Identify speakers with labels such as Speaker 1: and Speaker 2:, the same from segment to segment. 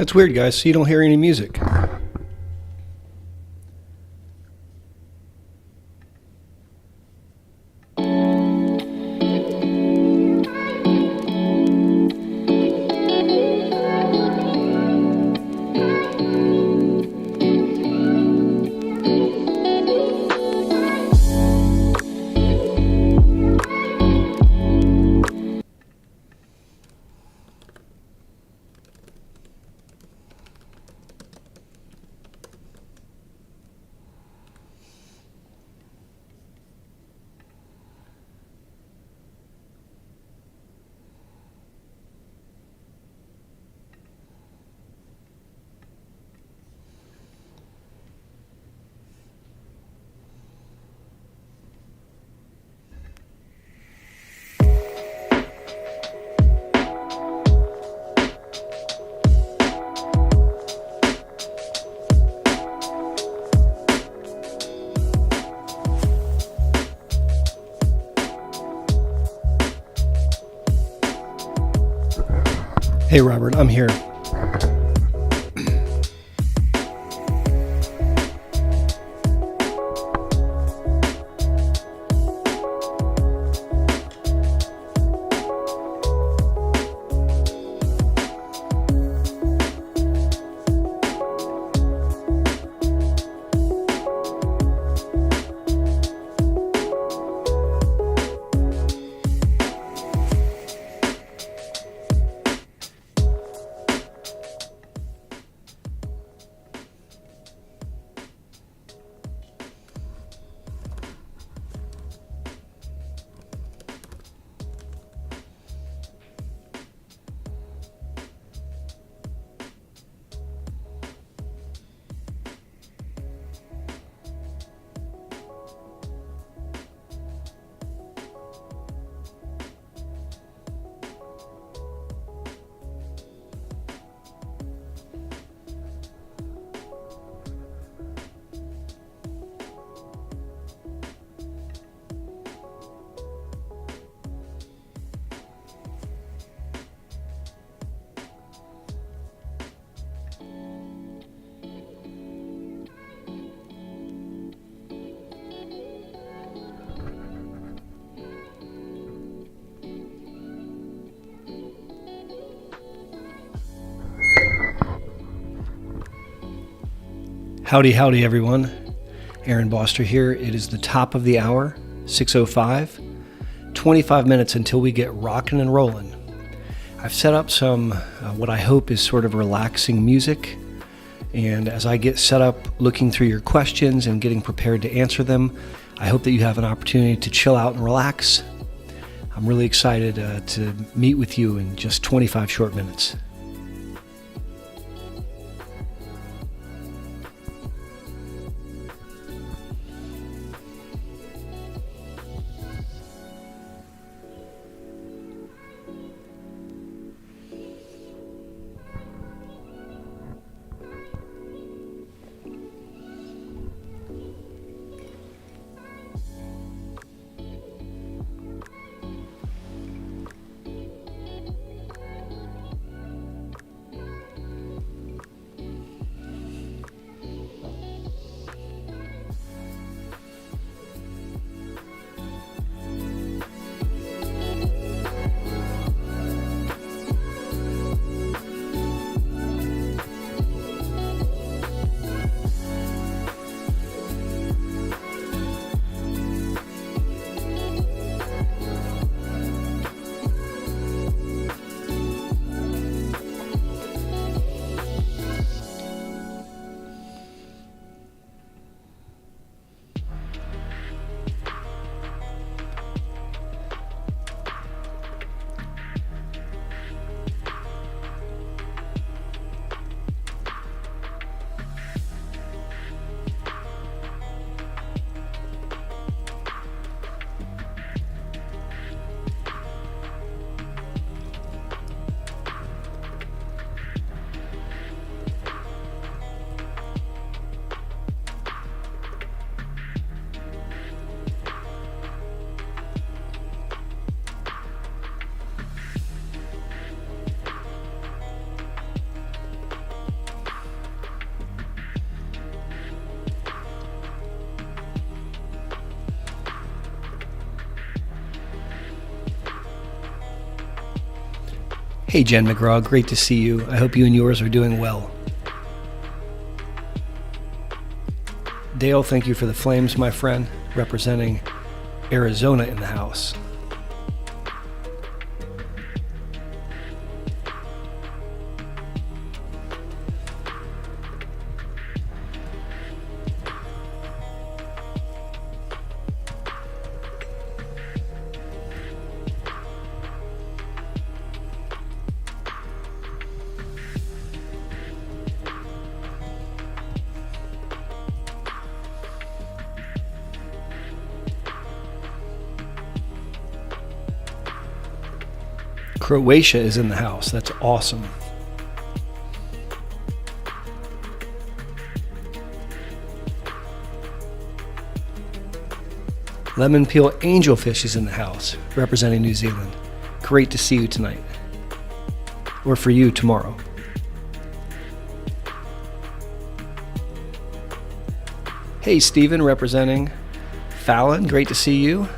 Speaker 1: That's weird, guys, so you don't hear any music. Hey, Robert, I'm here. Howdy, howdy, everyone. Aaron Boster here. It is the top of the hour, 6:05. 25 minutes until we get rocking and rolling. I've set up some, what I hope is sort of relaxing music. And as I get set up looking through your questions and getting prepared to answer them, I hope that you have an opportunity to chill out and relax. I'm really excited to meet with you in just 25 short minutes. Hey, Jen McGraw, great to see you. I hope you and yours are doing well. Dale, thank you for the flames, my friend, representing Arizona in the house. Croatia is in the house. That's awesome. Lemon Peel Angelfish is in the house, representing New Zealand. Great to see you tonight. Or for you tomorrow. Hey, Stephen, representing Fallon. Great to see you.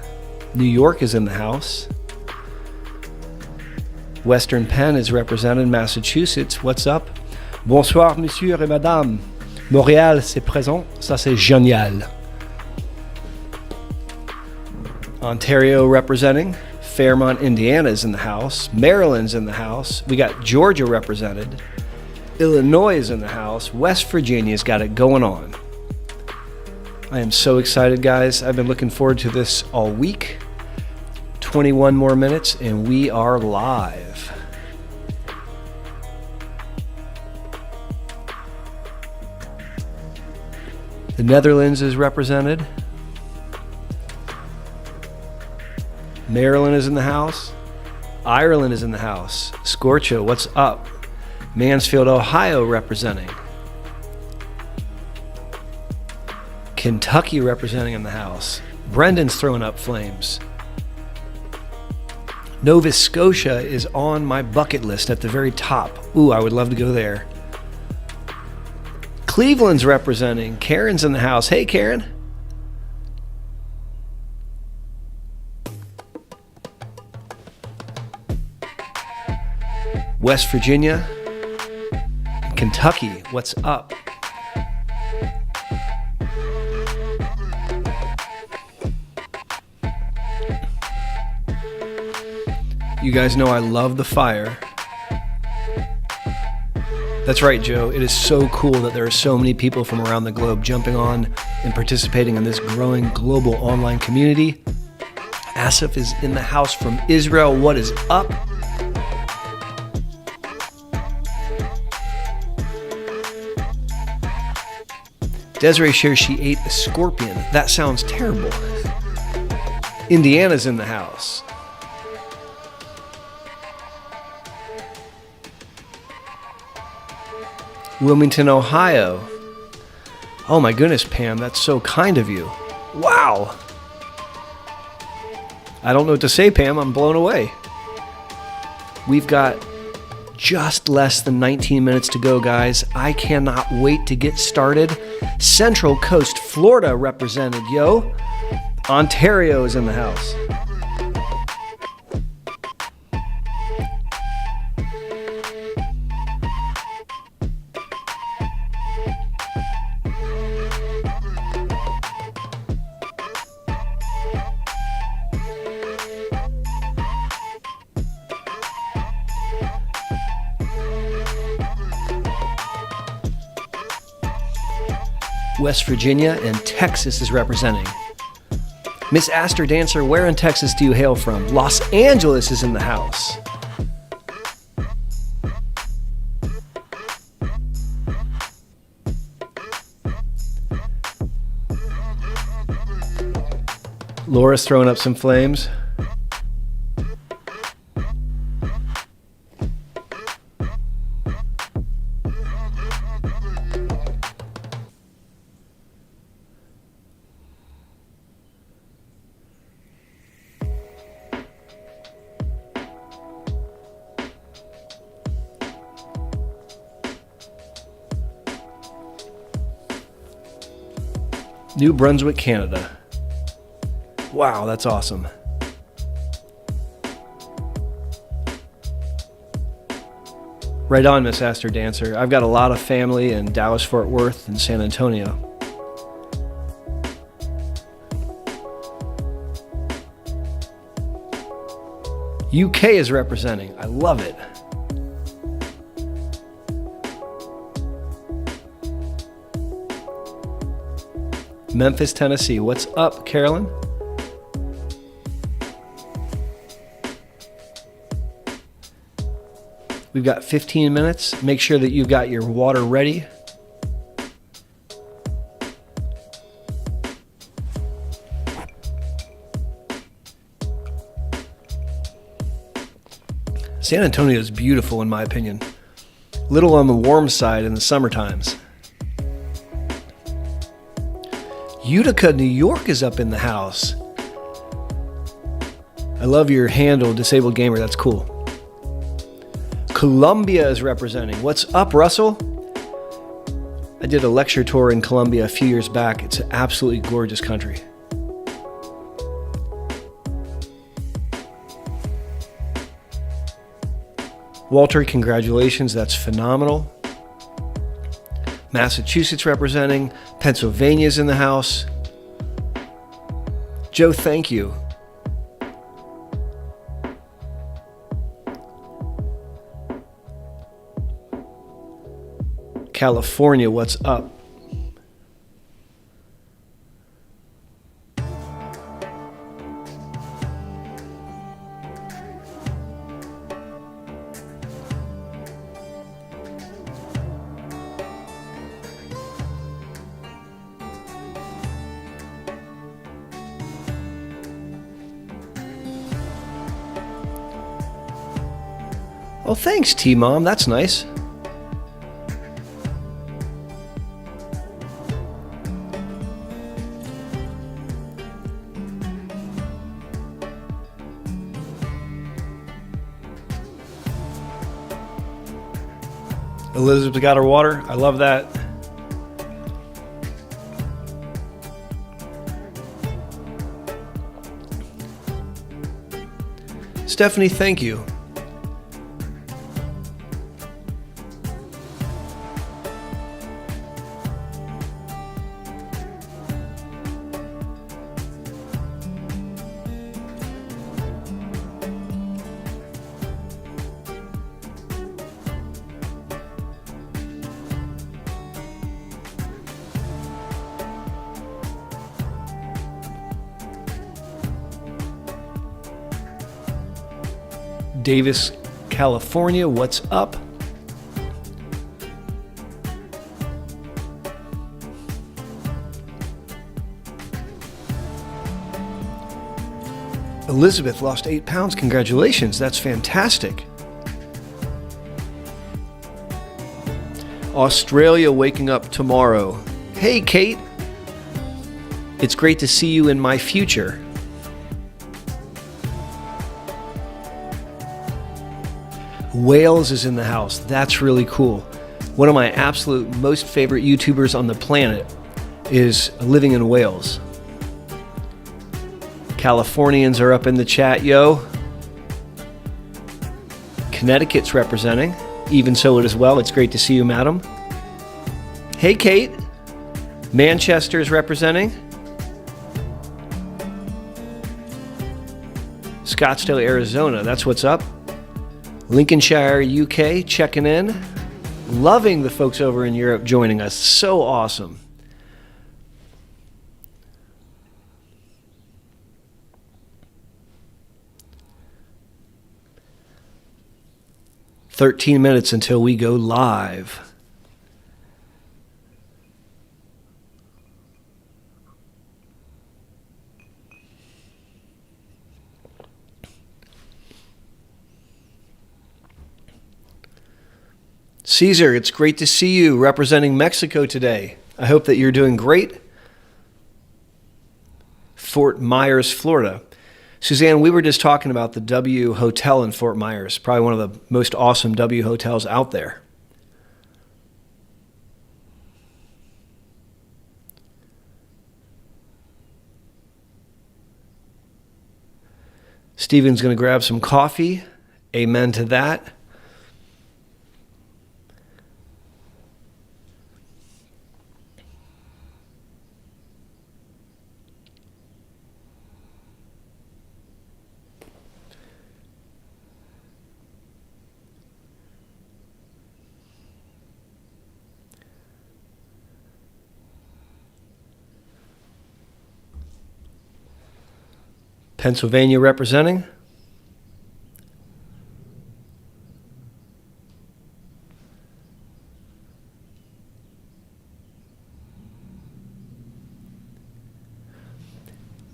Speaker 1: New York is in the house. Western Penn is represented, Massachusetts. What's up? Bonsoir, monsieur et madame. Montréal, c'est présent. Ça, c'est génial. Ontario representing. Fairmont, Indiana is in the house. Maryland's in the house. We got Georgia represented. Illinois is in the house. West Virginia's got it going on. I am so excited, guys. I've been looking forward to this all week. 21 more minutes and we are live. The Netherlands is represented. Maryland is in the house. Ireland is in the house. Scorcho, what's up? Mansfield, Ohio representing. Kentucky representing in the house. Brendan's throwing up flames. Nova Scotia is on my bucket list at the very top. Ooh, I would love to go there. Cleveland's representing. Karen's in the house. Hey, Karen. West Virginia. Kentucky, what's up? You guys know I love the fire. That's right, Joe. It is so cool that there are so many people from around the globe jumping on and participating in this growing global online community. Asif is in the house from Israel. What is up? Desiree shares she ate a scorpion. That sounds terrible. Indiana's in the house. Wilmington, Ohio. Oh my goodness, Pam, that's so kind of you. Wow. I don't know what to say, Pam. I'm blown away. We've got just less than 19 minutes to go, guys. I cannot wait to get started. Central Coast, Florida represented, yo. Ontario is in the house. West Virginia and Texas is representing. Miss Astor Dancer, where in Texas do you hail from? Los Angeles is in the house. Laura's throwing up some flames. New Brunswick, Canada. Wow, that's awesome. Right on, Miss Astor Dancer. I've got a lot of family in Dallas, Fort Worth, and San Antonio. UK is representing. I love it. Memphis, Tennessee. What's up, Carolyn? We've got 15 minutes. Make sure that you've got your water ready. San Antonio is beautiful in my opinion. Little on the warm side in the summer times. Utica, New York is up in the house. I love your handle, Disabled Gamer. That's cool. Colombia is representing. What's up, Russell? I did a lecture tour in Colombia a few years back. It's an absolutely gorgeous country. Walter, congratulations. That's phenomenal. Massachusetts representing. Pennsylvania's in the house. Joe, thank you. California, what's up? Oh, thanks, T-Mom. That's nice. Elizabeth got her water. I love that. Stephanie, thank you. Davis, California, what's up? Elizabeth lost 8 pounds. Congratulations. That's fantastic. Australia waking up tomorrow. Hey, Kate. It's great to see you in my future. Wales is in the house. That's really cool. One of my absolute most favorite YouTubers on the planet is living in Wales. Californians are up in the chat, yo. Connecticut's representing. Even so it as well. It's great to see you, madam. Hey, Kate. Manchester's representing. Scottsdale, Arizona. That's what's up. Lincolnshire, UK, checking in. Loving the folks over in Europe joining us. So awesome. "13 minutes until we go live." Caesar, it's great to see you representing Mexico today. I hope that you're doing great. Fort Myers, Florida. Suzanne, we were just talking about the W Hotel in Fort Myers, probably one of the most awesome W hotels out there. Steven's going to grab some coffee. Amen to that. Pennsylvania representing.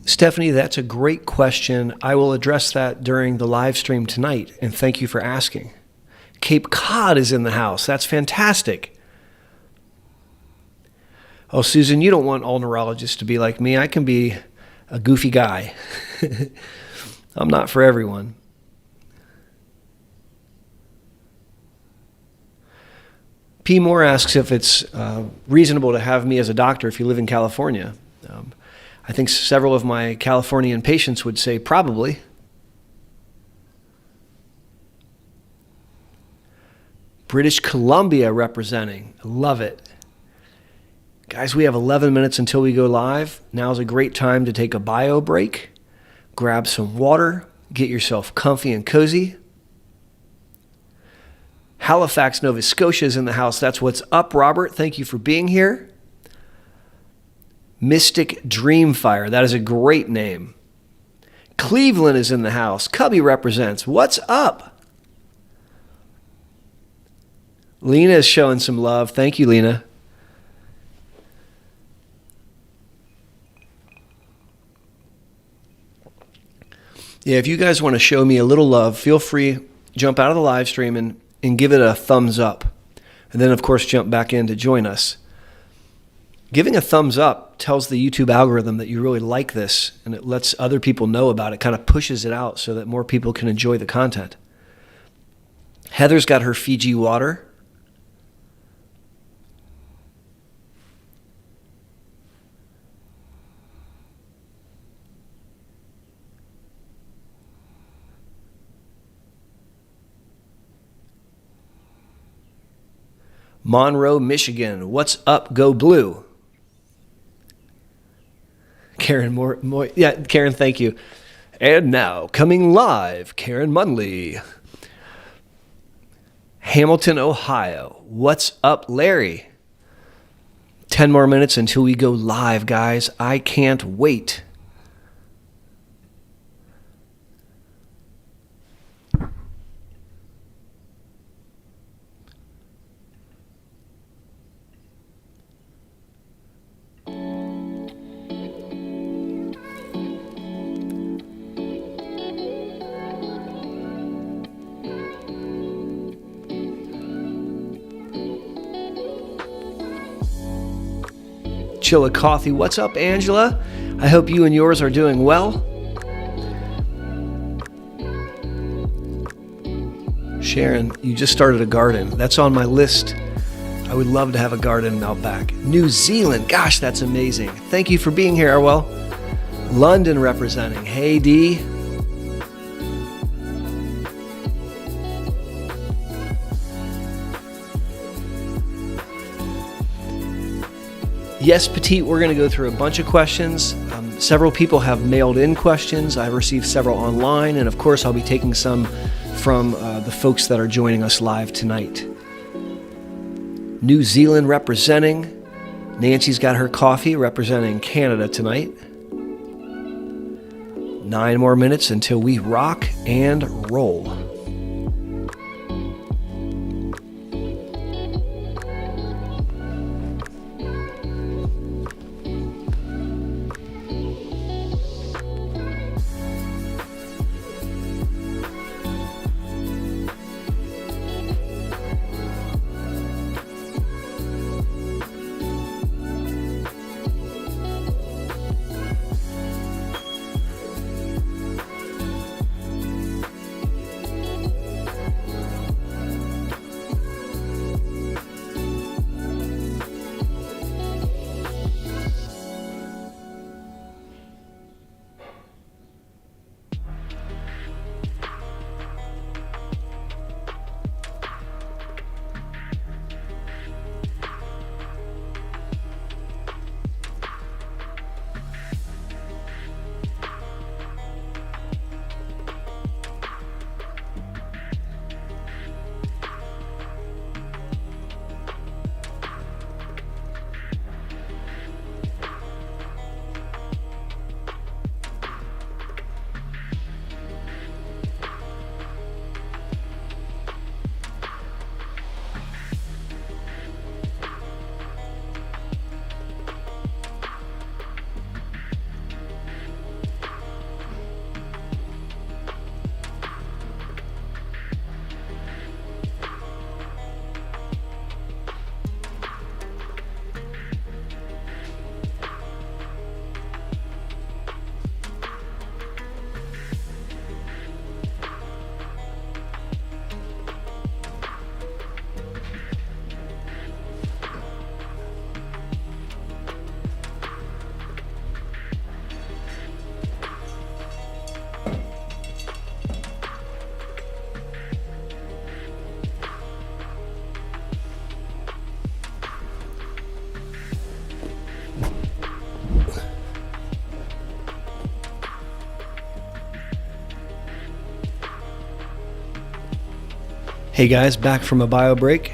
Speaker 1: Stephanie, that's a great question. I will address that during the live stream tonight, and thank you for asking. Cape Cod is in the house. That's fantastic. Oh, Susan, you don't want all neurologists to be like me. I can be a goofy guy. I'm not for everyone. P. Moore asks if it's reasonable to have me as a doctor if you live in California. I think several of my Californian patients would say probably. British Columbia representing. I love it. Guys, we have 11 minutes until we go live. Now's a great time to take a bio break, grab some water, get yourself comfy and cozy. Halifax, Nova Scotia is in the house. That's what's up, Robert. Thank you for being here. Mystic Dreamfire. That is a great name. Cleveland is in the house. Cubby represents. What's up? Lena is showing some love. Thank you, Lena. Yeah, if you guys want to show me a little love, feel free, jump out of the live stream and give it a thumbs up. And then, of course, jump back in to join us. Giving a thumbs up tells the YouTube algorithm that you really like this, and it lets other people know about it, kind of pushes it out so that more people can enjoy the content. Heather's got her Fiji water. Monroe, Michigan. What's up? Go Blue. Karen more. Yeah, Karen, thank you. And now, coming live, Karen Munley. Hamilton, Ohio. What's up, Larry? 10 more minutes until we go live, guys. I can't wait. Chillicothe. What's up, Angela? I hope you and yours are doing well. Sharon, you just started a garden. That's on my list. I would love to have a garden out back. New Zealand. Gosh, that's amazing. Thank you for being here, Arwell. London representing. Hey, D. Yes, Petite, we're going to go through a bunch of questions. Several people have mailed in questions. I've received several online, and of course, I'll be taking some from the folks that are joining us live tonight. New Zealand representing. Nancy's got her coffee representing Canada tonight. 9 more minutes until we rock and roll. Hey guys, back from a bio break.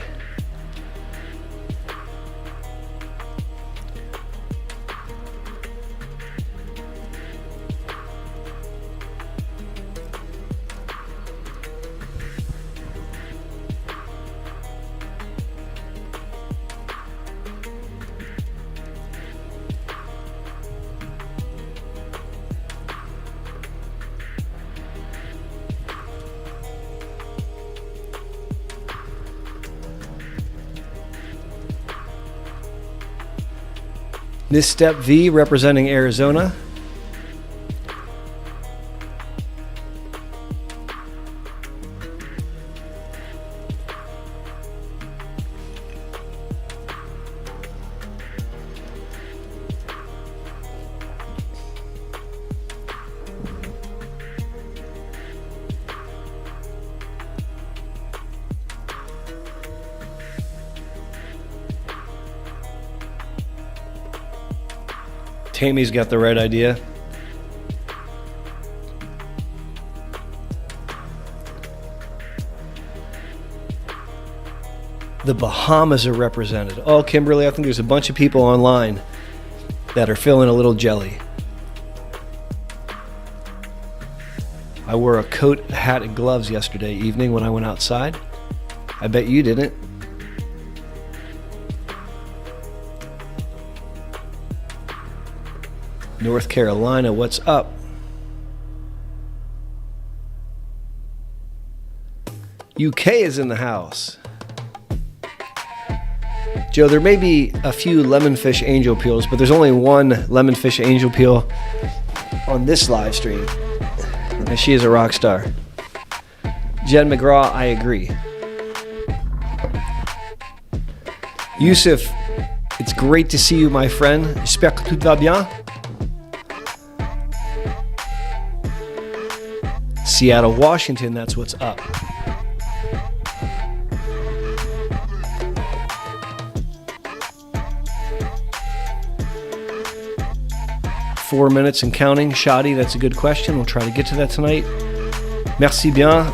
Speaker 1: This step V representing Arizona. Tammy's got the right idea. The Bahamas are represented. Oh, Kimberly, I think there's a bunch of people online that are feeling a little jelly. I wore a coat, hat, and gloves yesterday evening when I went outside. I bet you didn't. North Carolina, what's up? UK is in the house. Joe, there may be a few lemonfish angel peels, but there's only one lemonfish angel peel on this live stream. And she is a rock star. Jen McGraw, I agree. Yusuf, it's great to see you, my friend. J'espère que tout va bien. Seattle, Washington, that's what's up. Four minutes and counting. Shadi, that's a good question. We'll try to get to that tonight. Merci bien.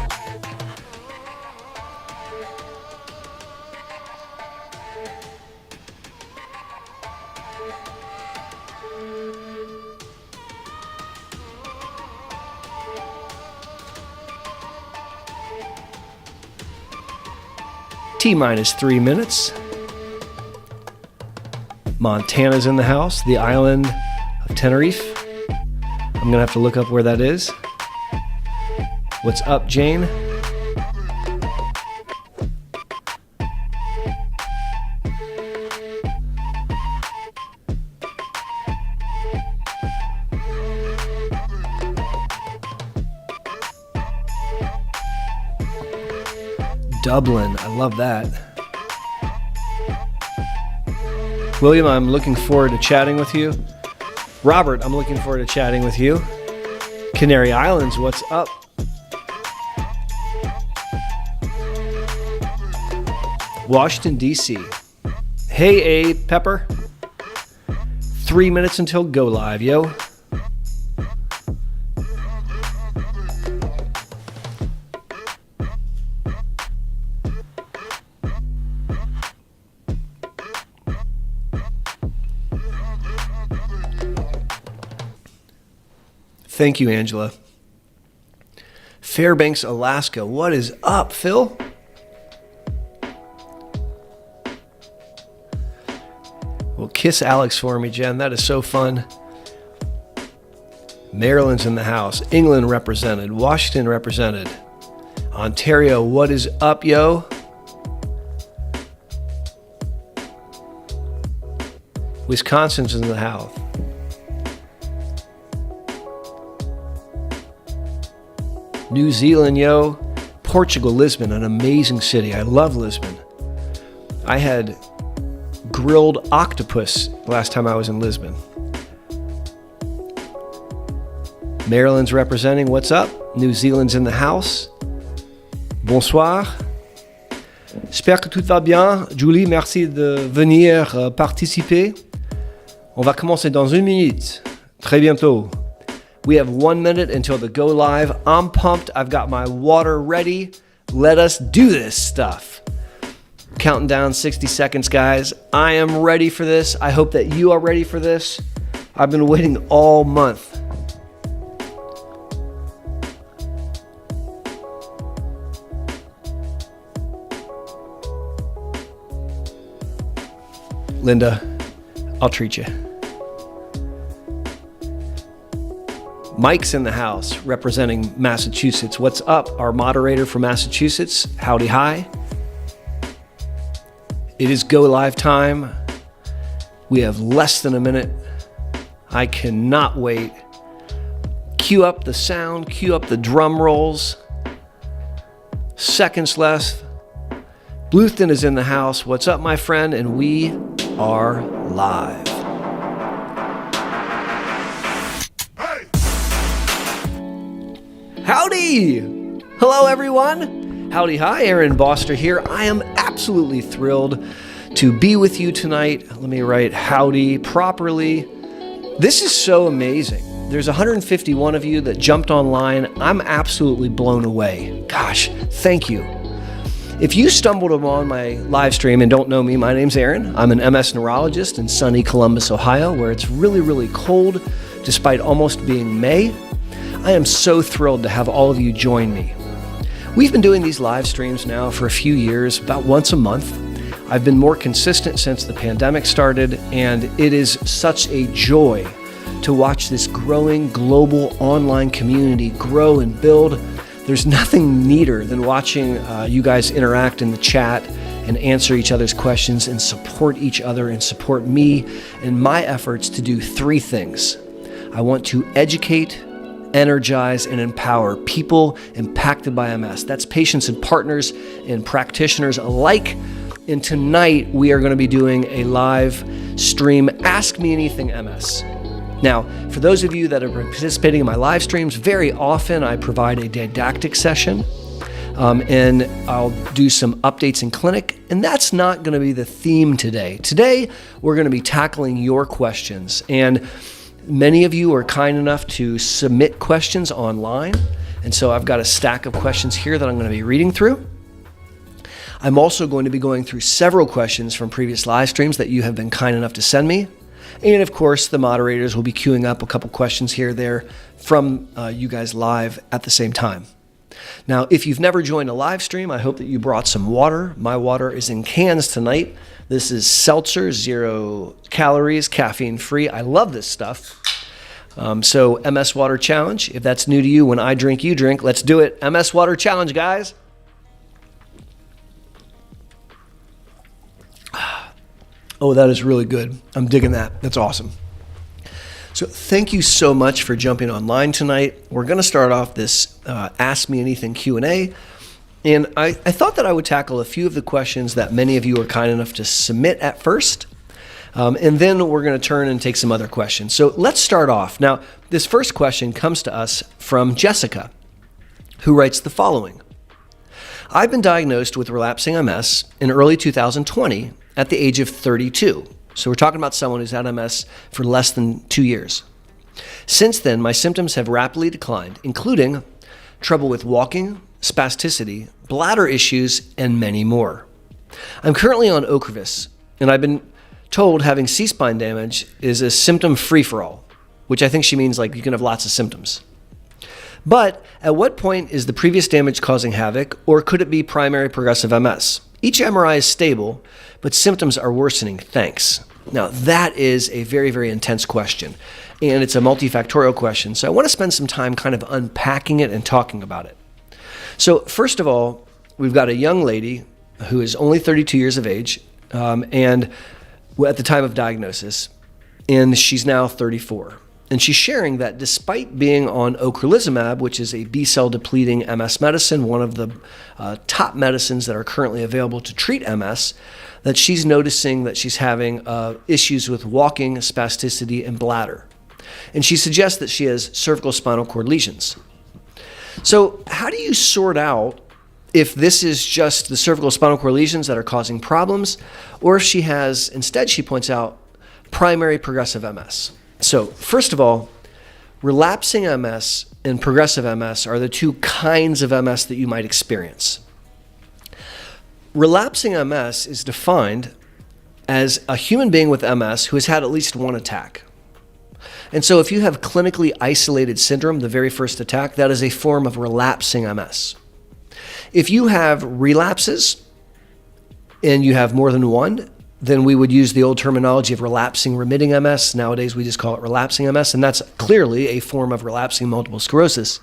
Speaker 1: T-minus 3 minutes. Montana's in the house, the island of Tenerife. I'm going to have to look up where that is. What's up, Jane? Dublin, I love that. William, I'm looking forward to chatting with you. Robert, I'm looking forward to chatting with you. Canary Islands, what's up? Washington, D.C. Hey, A. Pepper. 3 minutes until go live, yo. Thank you, Angela. Fairbanks, Alaska. What is up, Phil? Well, kiss Alex for me, Jen. That is so fun. Maryland's in the house. England represented. Washington represented. Ontario, what is up, yo? Wisconsin's in the house. New Zealand, yo. Portugal, Lisbon, an amazing city. I love Lisbon. I had grilled octopus last time I was in Lisbon. Maryland's representing. What's up? New Zealand's in the house. Bonsoir. J'espère que tout va bien. Julie, merci de venir participer. On va commencer dans 1 minute. Très bientôt. We have 1 minute until the go live. I'm pumped. I've got my water ready. Let us do this stuff. Counting down 60 seconds, guys. I am ready for this. I hope that you are ready for this. I've been waiting all month. Linda, I'll treat you. Mike's in the house representing Massachusetts. What's up? Our moderator from Massachusetts. Howdy, hi. It is go live time. We have less than a minute. I cannot wait. Cue up the sound, cue up the drum rolls. Seconds left. Bluthton is in the house. What's up, my friend? And we are live. Howdy! Hello, everyone. Howdy, hi. Aaron Boster here. I am absolutely thrilled to be with you tonight. Let me write howdy properly. This is so amazing. There's 151 of you that jumped online. I'm absolutely blown away. Gosh, thank you. If you stumbled upon my live stream and don't know me, my name's Aaron. I'm an MS neurologist in sunny Columbus, Ohio, where it's really, really cold despite almost being May. I am so thrilled to have all of you join me. We've been doing these live streams now for a few years, about once a month. I've been more consistent since the pandemic started, and it is such a joy to watch this growing global online community grow and build. There's nothing neater than watching you guys interact in the chat and answer each other's questions and support each other and support me in my efforts to do three things. I want to educate, energize, and empower people impacted by MS. That's patients and partners and practitioners alike. And tonight we are going to be doing a live stream, Ask Me Anything MS. Now, for those of you that are participating in my live streams, very often I provide a didactic session and I'll do some updates in clinic, and that's not going to be the theme today. Today, we're going to be tackling your questions, and many of you are kind enough to submit questions online, and so I've got a stack of questions here that I'm going to be reading through. I'm also going to be going through several questions from previous live streams that you have been kind enough to send me. And of course, the moderators will be queuing up a couple questions here or there from you guys live at the same time. Now, if you've never joined a live stream, I hope that you brought some water. My water is in cans tonight. This is seltzer, 0 calories, caffeine free. I love this stuff. So MS Water Challenge. If that's new to you, when I drink, you drink. Let's do it. MS Water Challenge, guys. Oh, that is really good. I'm digging that. That's awesome. So thank you so much for jumping online tonight. We're going to start off this Ask Me Anything Q&A. And I thought that I would tackle a few of the questions that many of you are kind enough to submit at first. And then we're going to turn and take some other questions. So let's start off. Now, this first question comes to us from Jessica, who writes the following. I've been diagnosed with relapsing MS in early 2020 at the age of 32. So we're talking about someone who's had MS for less than 2 years. Since then, my symptoms have rapidly declined, including trouble with walking, spasticity, bladder issues, and many more. I'm currently on Ocrevus, and I've been told having C-spine damage is a symptom free-for-all, which I think she means like you can have lots of symptoms. But at what point is the previous damage causing havoc, or could it be primary progressive MS? Each MRI is stable, but symptoms are worsening. Thanks. Now, that is a very, very intense question, and it's a multifactorial question. So I want to spend some time kind of unpacking it and talking about it. So first of all, we've got a young lady who is only 32 years of age, and at the time of diagnosis, and she's now 34. And she's sharing that despite being on ocrelizumab, which is a B-cell depleting MS medicine, one of the top medicines that are currently available to treat MS, that she's noticing that she's having issues with walking, spasticity, and bladder. And she suggests that she has cervical spinal cord lesions. So how do you sort out if this is just the cervical spinal cord lesions that are causing problems, or if she has, instead she points out, primary progressive MS? So first of all, relapsing MS and progressive MS are the two kinds of MS that you might experience. relapsing MS is defined as a human being with MS who has had at least one attack. And so if you have clinically isolated syndrome, the very first attack, that is a form of relapsing MS. If you have relapses and you have more than one, then we would use the old terminology of relapsing remitting MS. Nowadays, we just call it relapsing MS, and that's clearly a form of relapsing multiple sclerosis.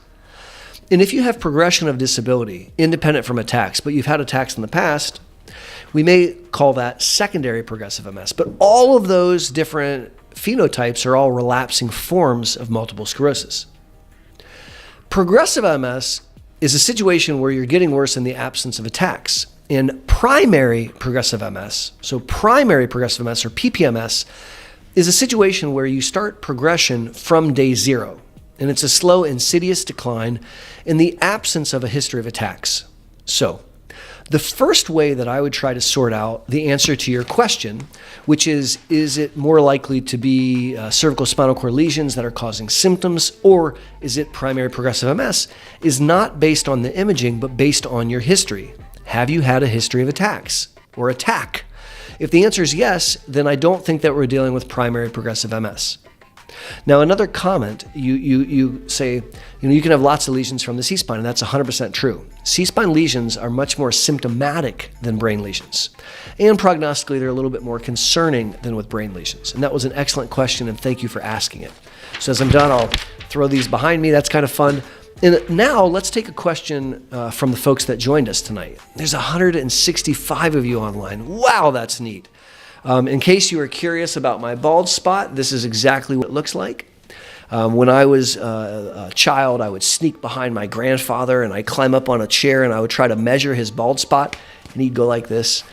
Speaker 1: And if you have progression of disability, independent from attacks, but you've had attacks in the past, we may call that secondary progressive MS. But all of those different phenotypes are all relapsing forms of multiple sclerosis. Progressive MS is a situation where you're getting worse in the absence of attacks. In primary progressive MS, so primary progressive MS or PPMS, is a situation where you start progression from day zero, and it's a slow, insidious decline in the absence of a history of attacks. So, the first way that I would try to sort out the answer to your question, which is it more likely to be cervical spinal cord lesions that are causing symptoms, or is it primary progressive MS, is not based on the imaging, but based on your history. Have you had a history of attacks or attack? If the answer is yes, then I don't think that we're dealing with primary progressive MS. Now, another comment, you say, you can have lots of lesions from the C-spine, and that's 100% true. C-spine lesions are much more symptomatic than brain lesions. And prognostically, they're a little bit more concerning than with brain lesions. And that was an excellent question, and thank you for asking it. So as I'm done, I'll throw these behind me. That's kind of fun. And now let's take a question from the folks that joined us tonight. There's 165 of you online. Wow, that's neat. In case you were curious about my bald spot, this is exactly what it looks like. When I was a child, I would sneak behind my grandfather and I'd climb up on a chair and I would try to measure his bald spot, and he'd go like this.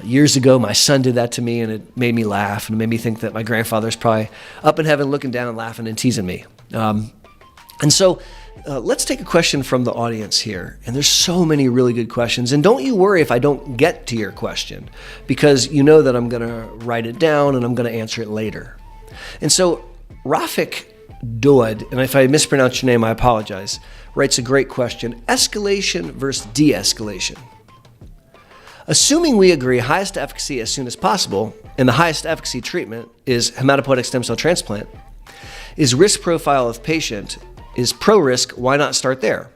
Speaker 1: Years ago, my son did that to me, and it made me laugh, and it made me think that my grandfather's probably up in heaven looking down and laughing and teasing me. Let's take a question from the audience here. And there's so many really good questions. And don't you worry if I don't get to your question, because you know that I'm going to write it down and I'm going to answer it later. And so Rafik Doad, and if I mispronounce your name, I apologize, writes a great question. Escalation versus de-escalation. Assuming we agree highest efficacy as soon as possible, and the highest efficacy treatment is hematopoietic stem cell transplant, is risk profile of patient is pro-risk, why not start there?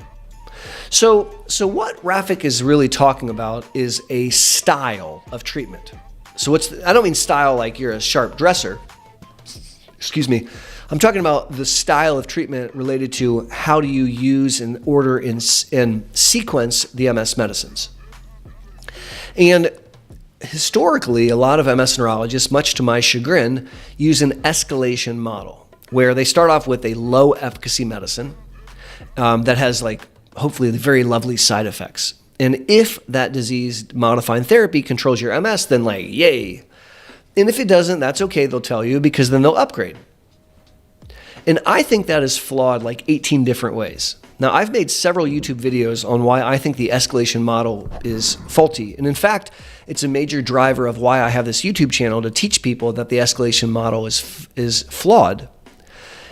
Speaker 1: So what Rafik is really talking about is a style of treatment. So I don't mean style like you're a sharp dresser. Excuse me. I'm talking about the style of treatment related to how do you use and order and sequence the MS medicines. And historically, a lot of MS neurologists, much to my chagrin, use an escalation model, where they start off with a low efficacy medicine that has hopefully very lovely side effects. And if that disease modifying therapy controls your MS, then yay. And if it doesn't, that's okay, they'll tell you, because then they'll upgrade. And I think that is flawed 18 different ways. Now, I've made several YouTube videos on why I think the escalation model is faulty. And in fact, it's a major driver of why I have this YouTube channel, to teach people that the escalation model is flawed.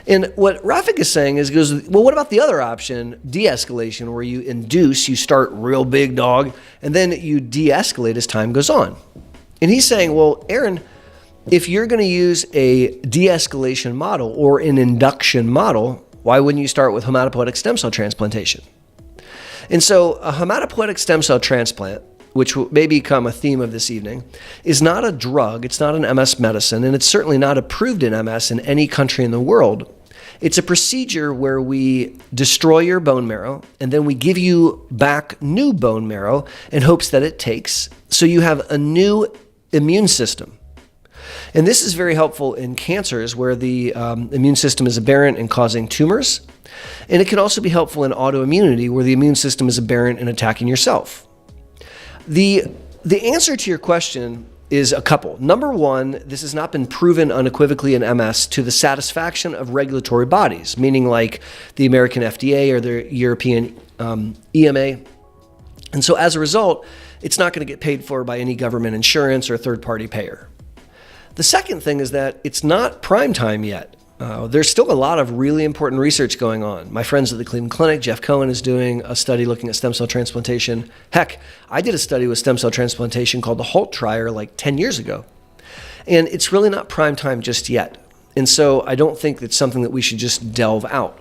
Speaker 1: And what Rafik is saying is, goes, well, what about the other option, de-escalation, where you induce, you start real big dog, and then you de-escalate as time goes on. And he's saying, well, Aaron, if you're going to use a de-escalation model or an induction model, why wouldn't you start with hematopoietic stem cell transplantation? And so a hematopoietic stem cell transplant, which may become a theme of this evening, is not a drug, it's not an MS medicine, and it's certainly not approved in MS in any country in the world. It's a procedure where we destroy your bone marrow, and then we give you back new bone marrow in hopes that it takes, so you have a new immune system. And this is very helpful in cancers where the immune system is aberrant and causing tumors. And it can also be helpful in autoimmunity where the immune system is aberrant and attacking yourself. The answer to your question is a couple. Number one, this has not been proven unequivocally in MS to the satisfaction of regulatory bodies, meaning like the American FDA or the European EMA. And so as a result, it's not going to get paid for by any government insurance or third-party payer. The second thing is that it's not prime time yet. There's still a lot of really important research going on. My friends at the Cleveland Clinic, Jeff Cohen, is doing a study looking at stem cell transplantation. Heck, I did a study with stem cell transplantation called the HALT trial like 10 years ago. And it's really not prime time just yet. And so I don't think it's something that we should just delve out.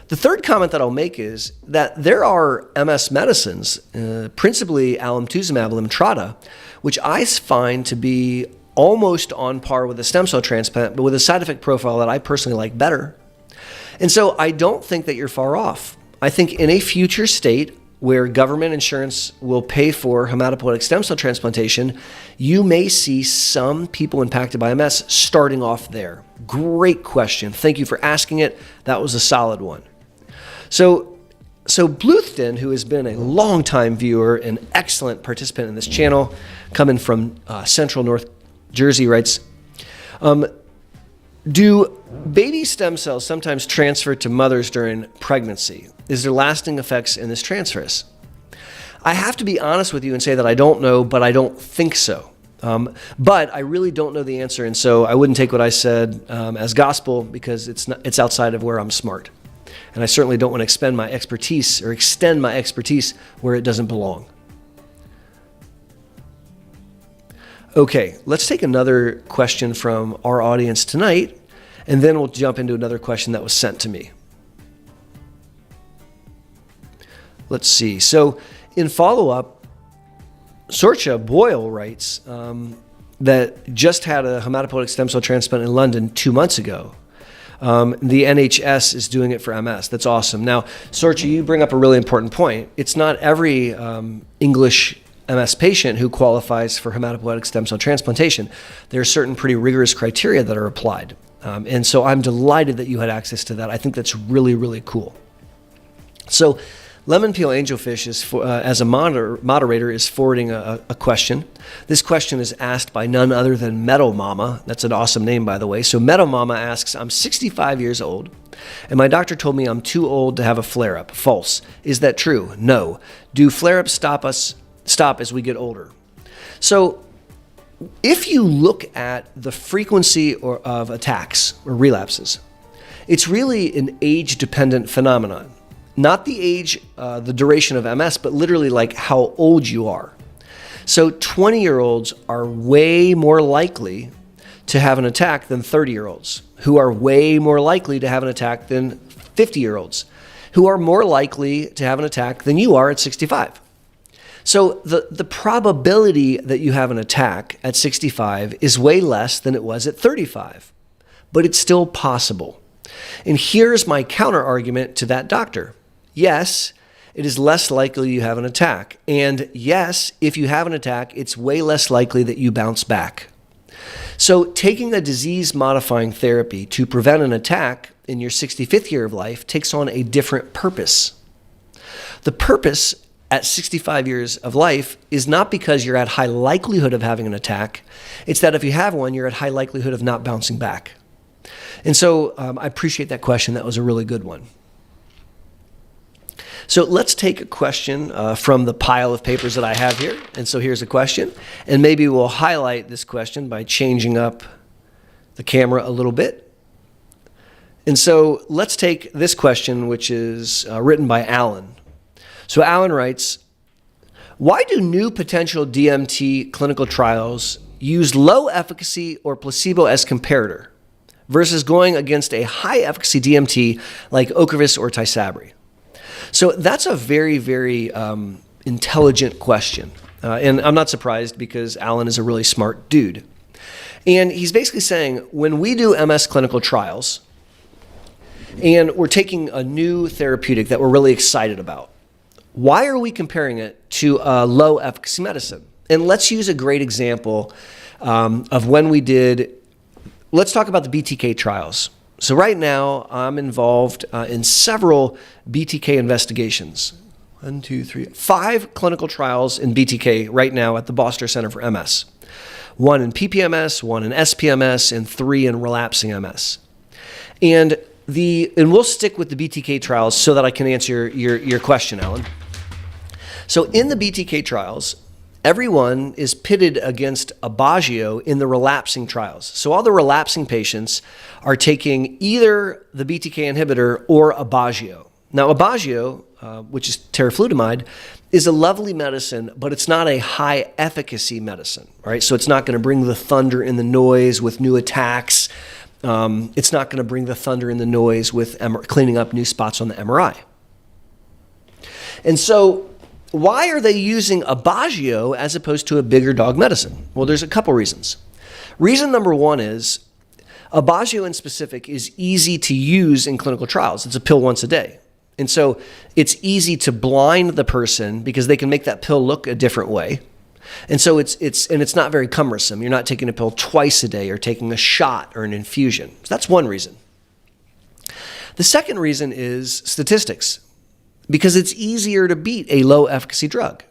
Speaker 1: The third comment that I'll make is that there are MS medicines, principally alemtuzumab, Lemtrada, which I find to be almost on par with a stem cell transplant, but with a side effect profile that I personally like better. And so I don't think that you're far off. I think in a future state where government insurance will pay for hematopoietic stem cell transplantation, you may see some people impacted by MS starting off there. Great question. Thank you for asking it. That was a solid one. So Bluthden, who has been a longtime viewer and excellent participant in this channel, coming from Central North Jersey, writes, do baby stem cells sometimes transfer to mothers during pregnancy? Is there lasting effects in this transfers? I have to be honest with you and say that I don't know, but I don't think so. But I really don't know the answer, and so I wouldn't take what I said as gospel, because it's outside of where I'm smart. And I certainly don't want to extend my expertise where it doesn't belong. Okay, let's take another question from our audience tonight, and then we'll jump into another question that was sent to me. Let's see. So in follow-up, Sorcha Boyle writes that just had a hematopoietic stem cell transplant in London 2 months ago. The NHS is doing it for MS. That's awesome. Now, Sorcha, you bring up a really important point. It's not every English MS patient who qualifies for hematopoietic stem cell transplantation. There are certain pretty rigorous criteria that are applied. And so I'm delighted that you had access to that. I think that's really, really cool. So Lemon Peel Angelfish is, as a moderator, is forwarding a question. This question is asked by none other than Meadow Mama. That's an awesome name, by the way. So Meadow Mama asks, I'm 65 years old, and my doctor told me I'm too old to have a flare-up. False. Is that true? No. Do flare-ups stop as we get older? So if you look at the frequency of attacks or relapses, it's really an age-dependent phenomenon. Not the age, the duration of MS, but literally like how old you are. So 20-year-olds are way more likely to have an attack than 30-year-olds, who are way more likely to have an attack than 50-year-olds, who are more likely to have an attack than you are at 65. So the probability that you have an attack at 65 is way less than it was at 35, but it's still possible. And here's my counter argument to that doctor. Yes, it is less likely you have an attack. And yes, if you have an attack, it's way less likely that you bounce back. So taking a disease-modifying therapy to prevent an attack in your 65th year of life takes on a different purpose. The purpose at 65 years of life is not because you're at high likelihood of having an attack. It's that if you have one, you're at high likelihood of not bouncing back. And so I appreciate that question. That was a really good one. So let's take a question from the pile of papers that I have here. And so here's a question. And maybe we'll highlight this question by changing up the camera a little bit. And so let's take this question, which is written by Alan. So Alan writes, why do new potential DMT clinical trials use low efficacy or placebo as comparator versus going against a high efficacy DMT like Ocrevus or Tysabri? So that's a very, very intelligent question. And I'm not surprised because Alan is a really smart dude. And he's basically saying, when we do MS clinical trials and we're taking a new therapeutic that we're really excited about, why are we comparing it to a low efficacy medicine? And let's use a great example of when we did, let's talk about the BTK trials. So right now, I'm involved in several BTK investigations. 5 clinical trials in BTK right now at the Boster Center for MS. 1 in PPMS, 1 in SPMS, and 3 in relapsing MS. And we'll stick with the BTK trials so that I can answer your question, Alan. So in the BTK trials, everyone is pitted against Aubagio in the relapsing trials. So all the relapsing patients are taking either the BTK inhibitor or Aubagio. Now, Aubagio, which is teriflunomide, is a lovely medicine, but it's not a high efficacy medicine, right? So it's not going to bring the thunder in the noise with new attacks. It's not going to bring the thunder in the noise with cleaning up new spots on the MRI. And so why are they using Aubagio as opposed to a bigger dog medicine? Well, there's a couple reasons. Reason number one is Aubagio in specific is easy to use in clinical trials. It's a pill once a day. And so it's easy to blind the person because they can make that pill look a different way. And so it's not very cumbersome. You're not taking a pill twice a day or taking a shot or an infusion. So that's one reason. The second reason is statistics, because it's easier to beat a low efficacy drug.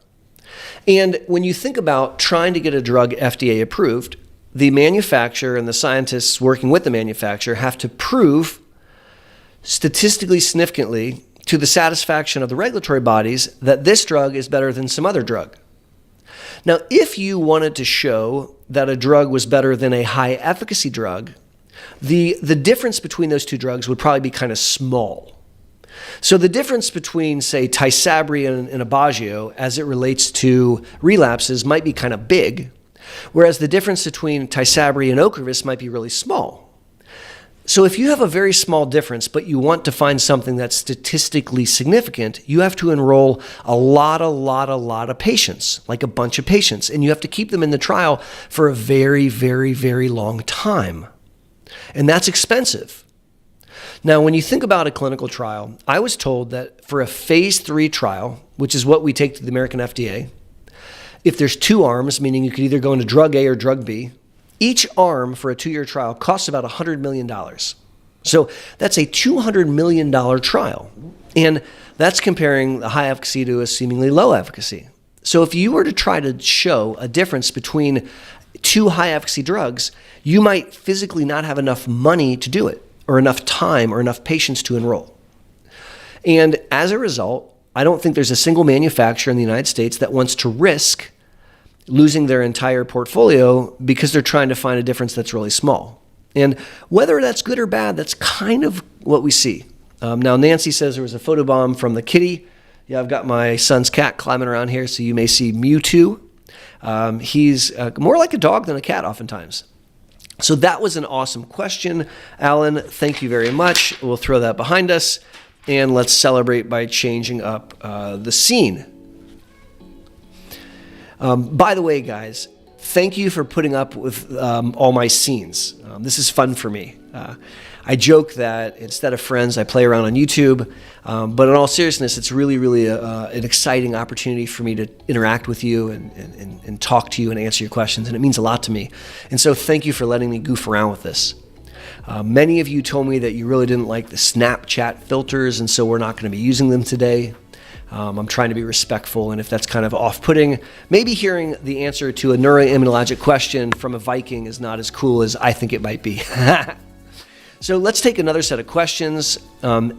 Speaker 1: And when you think about trying to get a drug FDA approved, the manufacturer and the scientists working with the manufacturer have to prove statistically significantly to the satisfaction of the regulatory bodies that this drug is better than some other drug. Now, if you wanted to show that a drug was better than a high efficacy drug, the difference between those two drugs would probably be kind of small. So the difference between, say, Tysabri and Aubagio as it relates to relapses might be kind of big, whereas the difference between Tysabri and Ocrevus might be really small. So if you have a very small difference, but you want to find something that's statistically significant, you have to enroll a lot of patients, like a bunch of patients, and you have to keep them in the trial for a very, very, very long time. And that's expensive. Now, when you think about a clinical trial, I was told that for a phase 3 trial, which is what we take to the American FDA, if there's 2 arms, meaning you could either go into drug A or drug B, each arm for a 2-year trial costs about $100 million. So that's a $200 million trial. And that's comparing the high efficacy to a seemingly low efficacy. So if you were to try to show a difference between 2 high efficacy drugs, you might physically not have enough money to do it, or enough time, or enough patients to enroll. And as a result, I don't think there's a single manufacturer in the United States that wants to risk losing their entire portfolio because they're trying to find a difference that's really small. And whether that's good or bad, that's kind of what we see. Now, Nancy says there was a photobomb from the kitty. Yeah, I've got my son's cat climbing around here, so you may see Mewtwo. He's more like a dog than a cat oftentimes. So that was an awesome question, Alan. Thank you very much. We'll throw that behind us, and let's celebrate by changing up the scene. By the way, guys, thank you for putting up with all my scenes. This is fun for me. I joke that instead of friends, I play around on YouTube. But in all seriousness, it's really an exciting opportunity for me to interact with you and talk to you and answer your questions. And it means a lot to me. And so thank you for letting me goof around with this. Many of you told me that you really didn't like the Snapchat filters, and so we're not going to be using them today. I'm trying to be respectful, and if that's kind of off-putting, maybe hearing the answer to a neuroimmunologic question from a Viking is not as cool as I think it might be. So let's take another set of questions.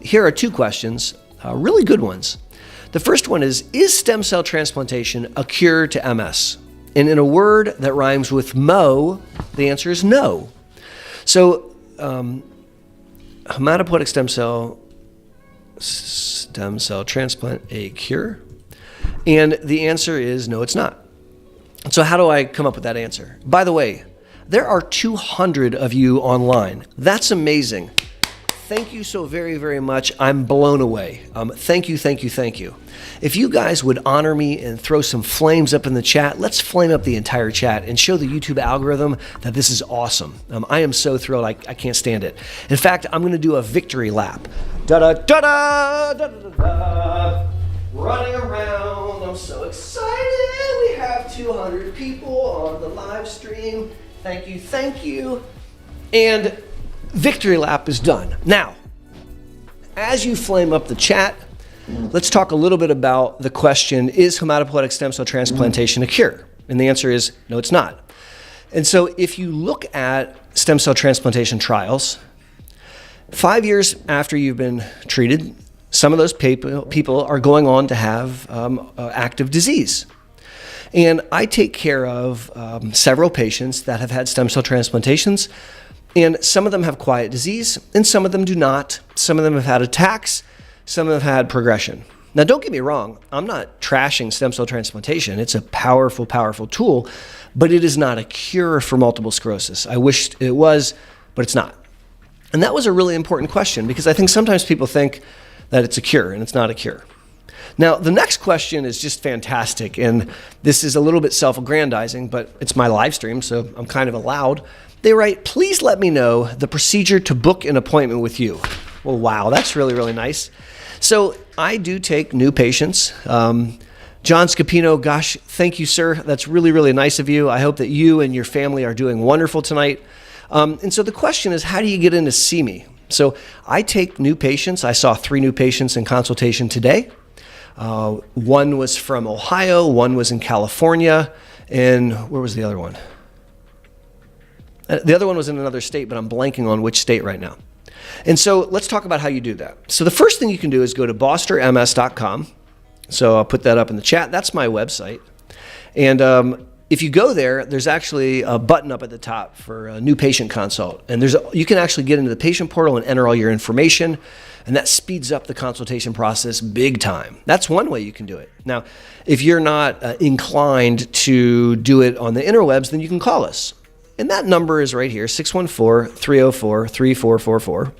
Speaker 1: Here are 2 questions, really good ones. The first one is stem cell transplantation a cure to MS? And in a word that rhymes with mo, the answer is no. So hematopoietic stem cell transplant a cure? And the answer is no, it's not. So how do I come up with that answer? By the way, there are 200 of you online. That's amazing. Thank you so very, very much. I'm blown away. Thank you. If you guys would honor me and throw some flames up in the chat, let's flame up the entire chat and show the YouTube algorithm that this is awesome. I am so thrilled. I can't stand it. In fact, I'm going to do a victory lap. Da-da-da-da, da-da-da-da. Running around. I'm so excited. We have 200 people on the live stream. Thank you. And victory lap is done. Now, as you flame up the chat, let's talk a little bit about the question, is hematopoietic stem cell transplantation a cure? And the answer is no, it's not. And so if you look at stem cell transplantation trials, 5 years after you've been treated, some of those people are going on to have active disease. And I take care of several patients that have had stem cell transplantations. And some of them have quiet disease, and some of them do not. Some of them have had attacks. Some of them have had progression. Now, don't get me wrong. I'm not trashing stem cell transplantation. It's a powerful, powerful tool, but it is not a cure for multiple sclerosis. I wish it was, but it's not. And that was a really important question because I think sometimes people think that it's a cure, and it's not a cure. Now, the next question is just fantastic, and this is a little bit self-aggrandizing, but it's my live stream, so I'm kind of allowed. They write, please let me know the procedure to book an appointment with you. Well, wow, that's really, really nice. So I do take new patients. John Scapino, gosh, thank you, sir. That's really, really nice of you. I hope that you and your family are doing wonderful tonight. And so the question is, how do you get in to see me? So I take new patients. I saw 3 new patients in consultation today. One was from Ohio, one was in California, and where was the other one? The other one was in another state, but I'm blanking on which state right now. And so let's talk about how you do that. So the first thing you can do is go to bosterms.com. So I'll put that up in the chat. That's my website. And if you go there, there's actually a button up at the top for a new patient consult. And you can actually get into the patient portal and enter all your information. And that speeds up the consultation process big time. That's one way you can do it. Now, if you're not inclined to do it on the interwebs, then you can call us. And that number is right here, 614-304-3444.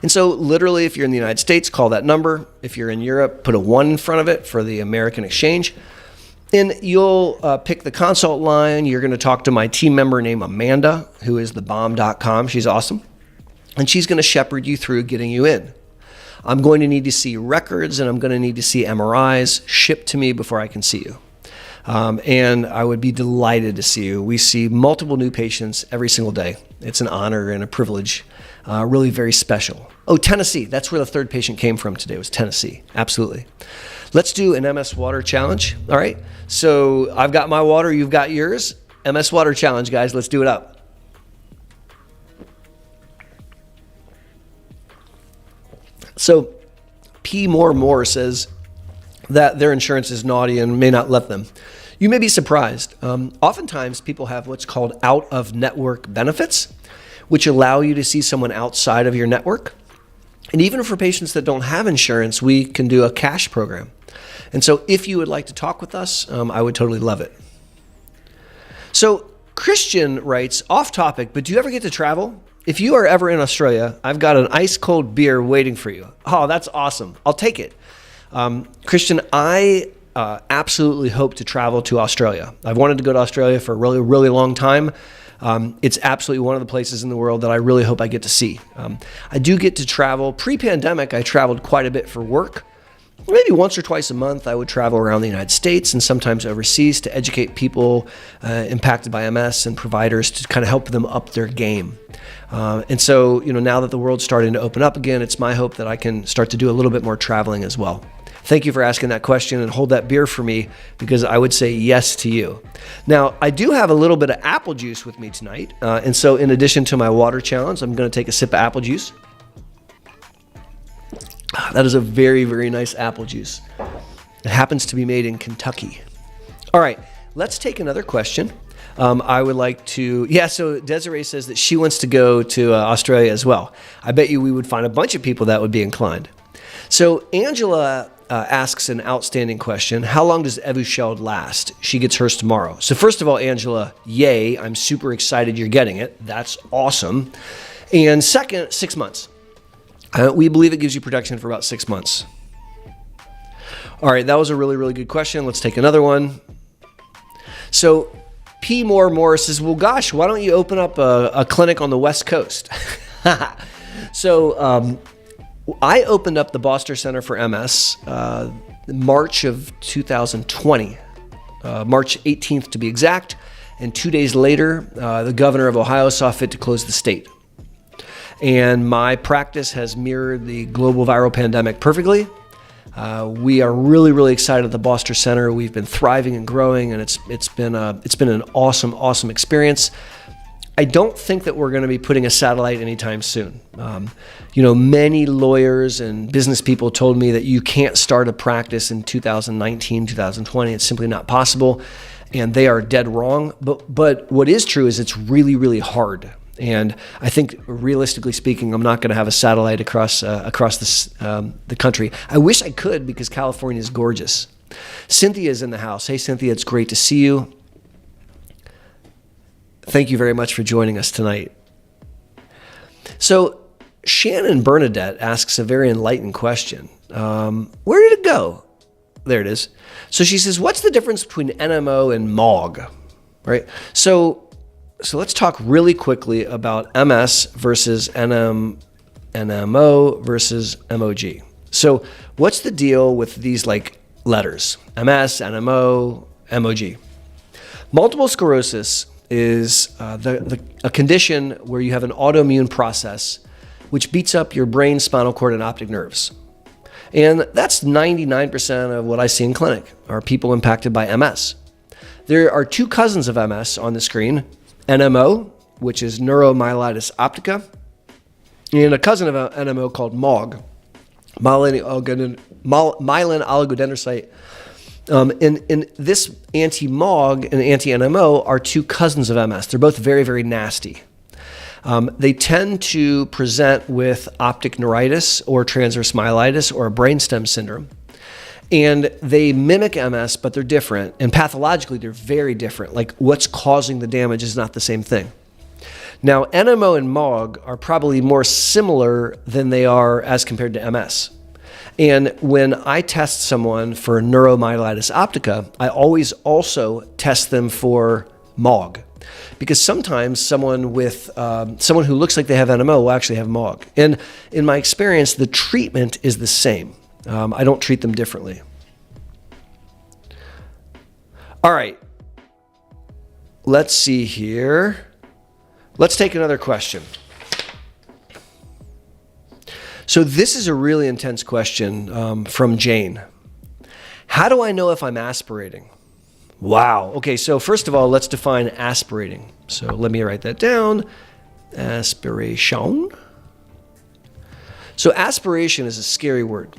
Speaker 1: And so literally, if you're in the United States, call that number. If you're in Europe, put a 1 in front of it for the American exchange. And you'll pick the consult line. You're going to talk to my team member named Amanda, who is thebomb.com. She's awesome. And she's going to shepherd you through getting you in. I'm going to need to see records, and I'm going to need to see MRIs shipped to me before I can see you. And I would be delighted to see you. We see multiple new patients every single day. It's an honor and a privilege, really very special. Oh, Tennessee. That's where the 3rd patient came from today, was Tennessee. Absolutely. Let's do an MS water challenge. All right. So I've got my water. You've got yours. MS water challenge, guys. Let's do it up. So P. More says that their insurance is naughty and may not let them. You may be surprised. Oftentimes people have what's called out-of-network benefits, which allow you to see someone outside of your network. And even for patients that don't have insurance, we can do a cash program. And so if you would like to talk with us, I would totally love it. So Christian writes, off topic, but do you ever get to travel? If you are ever in Australia, I've got an ice cold beer waiting for you. Oh, that's awesome. I'll take it. Christian, I absolutely hope to travel to Australia. I've wanted to go to Australia for a really, really long time. It's absolutely one of the places in the world that I really hope I get to see. I do get to travel. Pre-pandemic, I traveled quite a bit for work. Maybe once or twice a month, I would travel around the United States and sometimes overseas to educate people impacted by MS and providers to kind of help them up their game. And so, now that the world's starting to open up again, it's my hope that I can start to do a little bit more traveling as well. Thank you for asking that question, and hold that beer for me because I would say yes to you. Now, I do have a little bit of apple juice with me tonight. And so in addition to my water challenge, I'm going to take a sip of apple juice. That is a very, very nice apple juice. It happens to be made in Kentucky. All right, let's take another question. I would like to, so Desiree says that she wants to go to Australia as well. I bet you we would find a bunch of people that would be inclined. So Angela asks an outstanding question. How long does Evusheld last? She gets hers tomorrow. So first of all, Angela, yay. I'm super excited you're getting it. That's awesome. And second, 6 months. We believe it gives you protection for about 6 months. All right, that was a really, really good question. Let's take another one. So P. Moore says, well, gosh, why don't you open up a clinic on the West Coast? So I opened up the Boster Center for MS March of 2020, March 18th to be exact. And 2 days later, the governor of Ohio saw fit to close the state. And my practice has mirrored the global viral pandemic perfectly. We are really, really excited at the Boster Center. We've been thriving and growing, and it's been an awesome, awesome experience. I don't think that we're going to be putting a satellite anytime soon. Many lawyers and business people told me that you can't start a practice in 2019, 2020. It's simply not possible, and they are dead wrong. But what is true is it's really, really hard. And I think, realistically speaking, I'm not going to have a satellite across the country. I wish I could, because California is gorgeous. Cynthia is in the house. Hey, Cynthia, it's great to see you. Thank you very much for joining us tonight. So Shannon Bernadette asks a very enlightened question. Where did it go? There it is. So she says, what's the difference between NMO and MOG? Right? So let's talk really quickly about MS versus NMO versus MOG. So what's the deal with these letters? MS, NMO, MOG. Multiple sclerosis is a condition where you have an autoimmune process which beats up your brain, spinal cord, and optic nerves. And that's 99% of what I see in clinic are people impacted by MS. There are two cousins of MS on the screen, NMO, which is neuromyelitis optica, and a cousin of NMO called MOG, myelin oligodendrocyte. And this anti-MOG and anti-NMO are two cousins of MS. They're both very, very nasty. They tend to present with optic neuritis or transverse myelitis or a brainstem syndrome. And they mimic MS, but they're different. And pathologically, they're very different. Like, what's causing the damage is not the same thing. Now, NMO and MOG are probably more similar than they are as compared to MS. And when I test someone for neuromyelitis optica, I always also test them for MOG, because sometimes someone who looks like they have NMO will actually have MOG. And in my experience, the treatment is the same. I don't treat them differently. All right. Let's see here. Let's take another question. So this is a really intense question from Jane. How do I know if I'm aspirating? Wow. Okay, so first of all, let's define aspirating. So let me write that down. Aspiration. So aspiration is a scary word.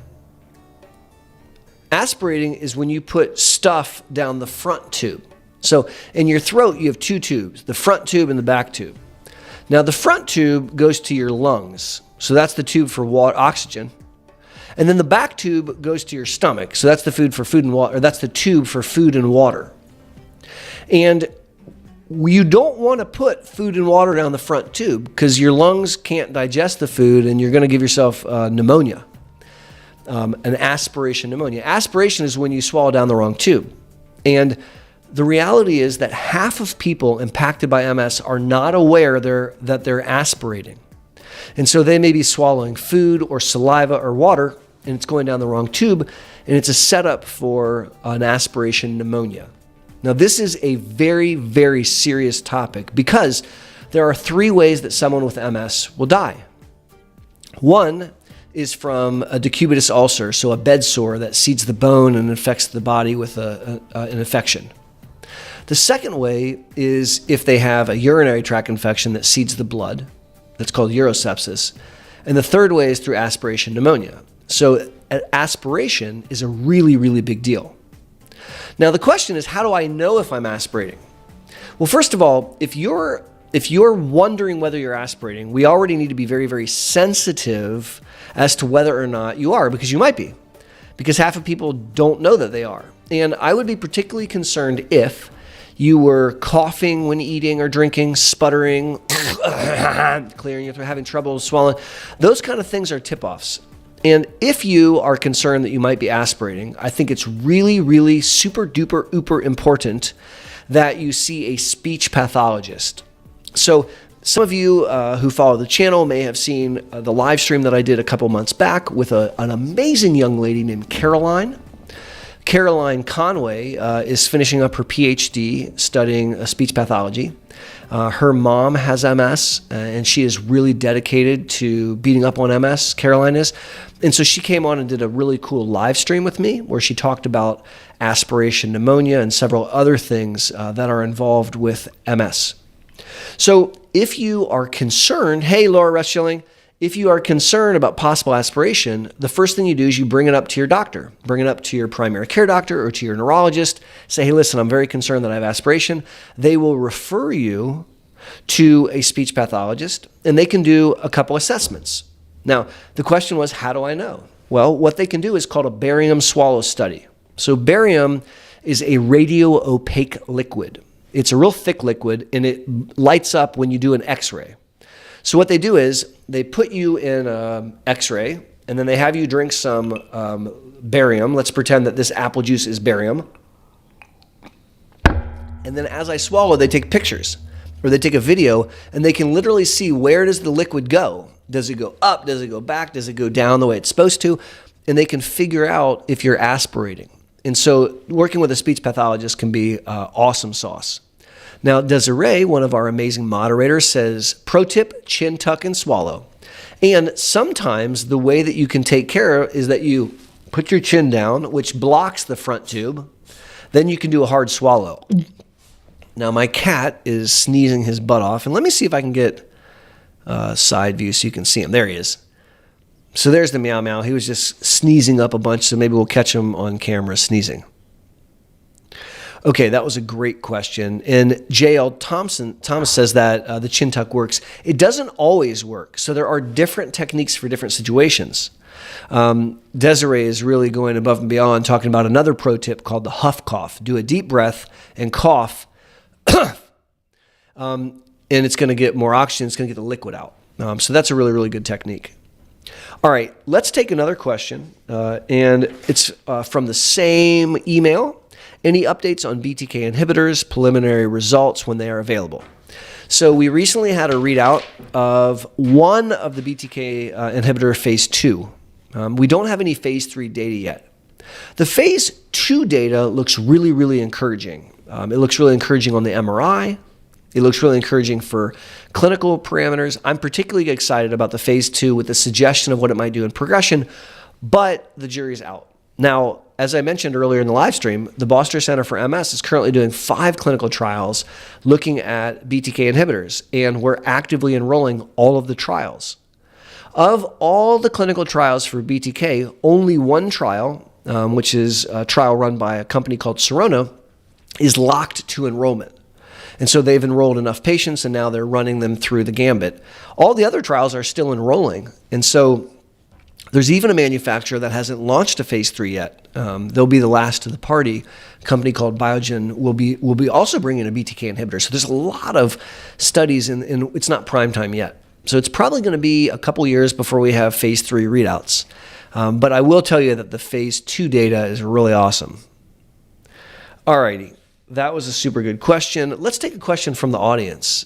Speaker 1: Aspirating is when you put stuff down the front tube. So in your throat, you have two tubes, the front tube and the back tube. Now the front tube goes to your lungs. So that's the tube for oxygen. And then the back tube goes to your stomach. So that's the food for food and water, or that's the tube for food and water. And you don't want to put food and water down the front tube, because your lungs can't digest the food and you're going to give yourself pneumonia, an aspiration pneumonia. Aspiration is when you swallow down the wrong tube. And the reality is that half of people impacted by MS are not aware that they're aspirating. And so they may be swallowing food or saliva or water, and it's going down the wrong tube, and it's a setup for an aspiration pneumonia. Now, this is a very, very serious topic, because there are three ways that someone with MS will die. One is from a decubitus ulcer, so a bed sore that seeds the bone and infects the body with an infection. The second way is if they have a urinary tract infection that seeds the blood. That's called urosepsis. And the third way is through aspiration pneumonia. So aspiration is a really, really big deal. Now the question is, how do I know if I'm aspirating? Well, first of all, if you're wondering whether you're aspirating, we already need to be very, very sensitive as to whether or not you are, because you might be, because half of people don't know that they are. And I would be particularly concerned if you were coughing when eating or drinking, sputtering, clearing your throat, having trouble swallowing. Those kind of things are tip-offs. And if you are concerned that you might be aspirating, I think it's really, really super duper uber important that you see a speech pathologist. So some of you who follow the channel may have seen the live stream that I did a couple months back with an amazing young lady named Caroline. Caroline Conway is finishing up her PhD studying speech pathology. Her mom has MS, and she is really dedicated to beating up on MS, Caroline is. And so she came on and did a really cool live stream with me where she talked about aspiration pneumonia and several other things that are involved with MS. So if you are concerned, hey, Laura Rushilling, if you are concerned about possible aspiration, the first thing you do is you bring it up to your doctor. Bring it up to your primary care doctor or to your neurologist. Say, hey, listen, I'm very concerned that I have aspiration. They will refer you to a speech pathologist, and they can do a couple assessments. Now, the question was, how do I know? Well, what they can do is called a barium swallow study. So barium is a radio-opaque liquid. It's a real thick liquid, and it lights up when you do an X-ray. So what they do is they put you in an X-ray, and then they have you drink some barium. Let's pretend that this apple juice is barium. And then as I swallow, they take pictures, or they take a video, and they can literally see where does the liquid go. Does it go up? Does it go back? Does it go down the way it's supposed to? And they can figure out if you're aspirating. And so working with a speech pathologist can be awesome sauce. Now, Desiree, one of our amazing moderators, says, pro tip, chin tuck and swallow. And sometimes the way that you can take care is that you put your chin down, which blocks the front tube. Then you can do a hard swallow. Now, my cat is sneezing his butt off. And let me see if I can get a side view so you can see him. There he is. So there's the meow meow. He was just sneezing up a bunch, so maybe we'll catch him on camera sneezing. Okay, that was a great question. And J.L. Thomas says that the chin tuck works. It doesn't always work. So there are different techniques for different situations. Desiree is really going above and beyond, talking about another pro tip called the huff cough. Do a deep breath and cough, and it's going to get more oxygen. It's going to get the liquid out. So that's a really, really good technique. All right, let's take another question, and it's from the same email. Any updates on BTK inhibitors, preliminary results when they are available? So we recently had a readout of one of the BTK inhibitor phase 2. We don't have any phase 3 data yet. The phase 2 data looks really, really encouraging. It looks really encouraging on the MRI. It looks really encouraging for clinical parameters. I'm particularly excited about the phase 2 with the suggestion of what it might do in progression, but the jury's out. Now, as I mentioned earlier in the live stream, the Boster Center for MS is currently doing 5 clinical trials looking at BTK inhibitors, and we're actively enrolling all of the trials. Of all the clinical trials for BTK, only one trial, which is a trial run by a company called Serona, is locked to enrollment. And so they've enrolled enough patients, and now they're running them through the gambit. All the other trials are still enrolling, and so there's even a manufacturer that hasn't launched a phase 3 yet. They'll be the last to the party. A company called Biogen will be also bringing a BTK inhibitor. So there's a lot of studies, and it's not prime time yet. So it's probably going to be a couple years before we have phase 3 readouts. But I will tell you that the phase 2 data is really awesome. All righty. That was a super good question. Let's take a question from the audience.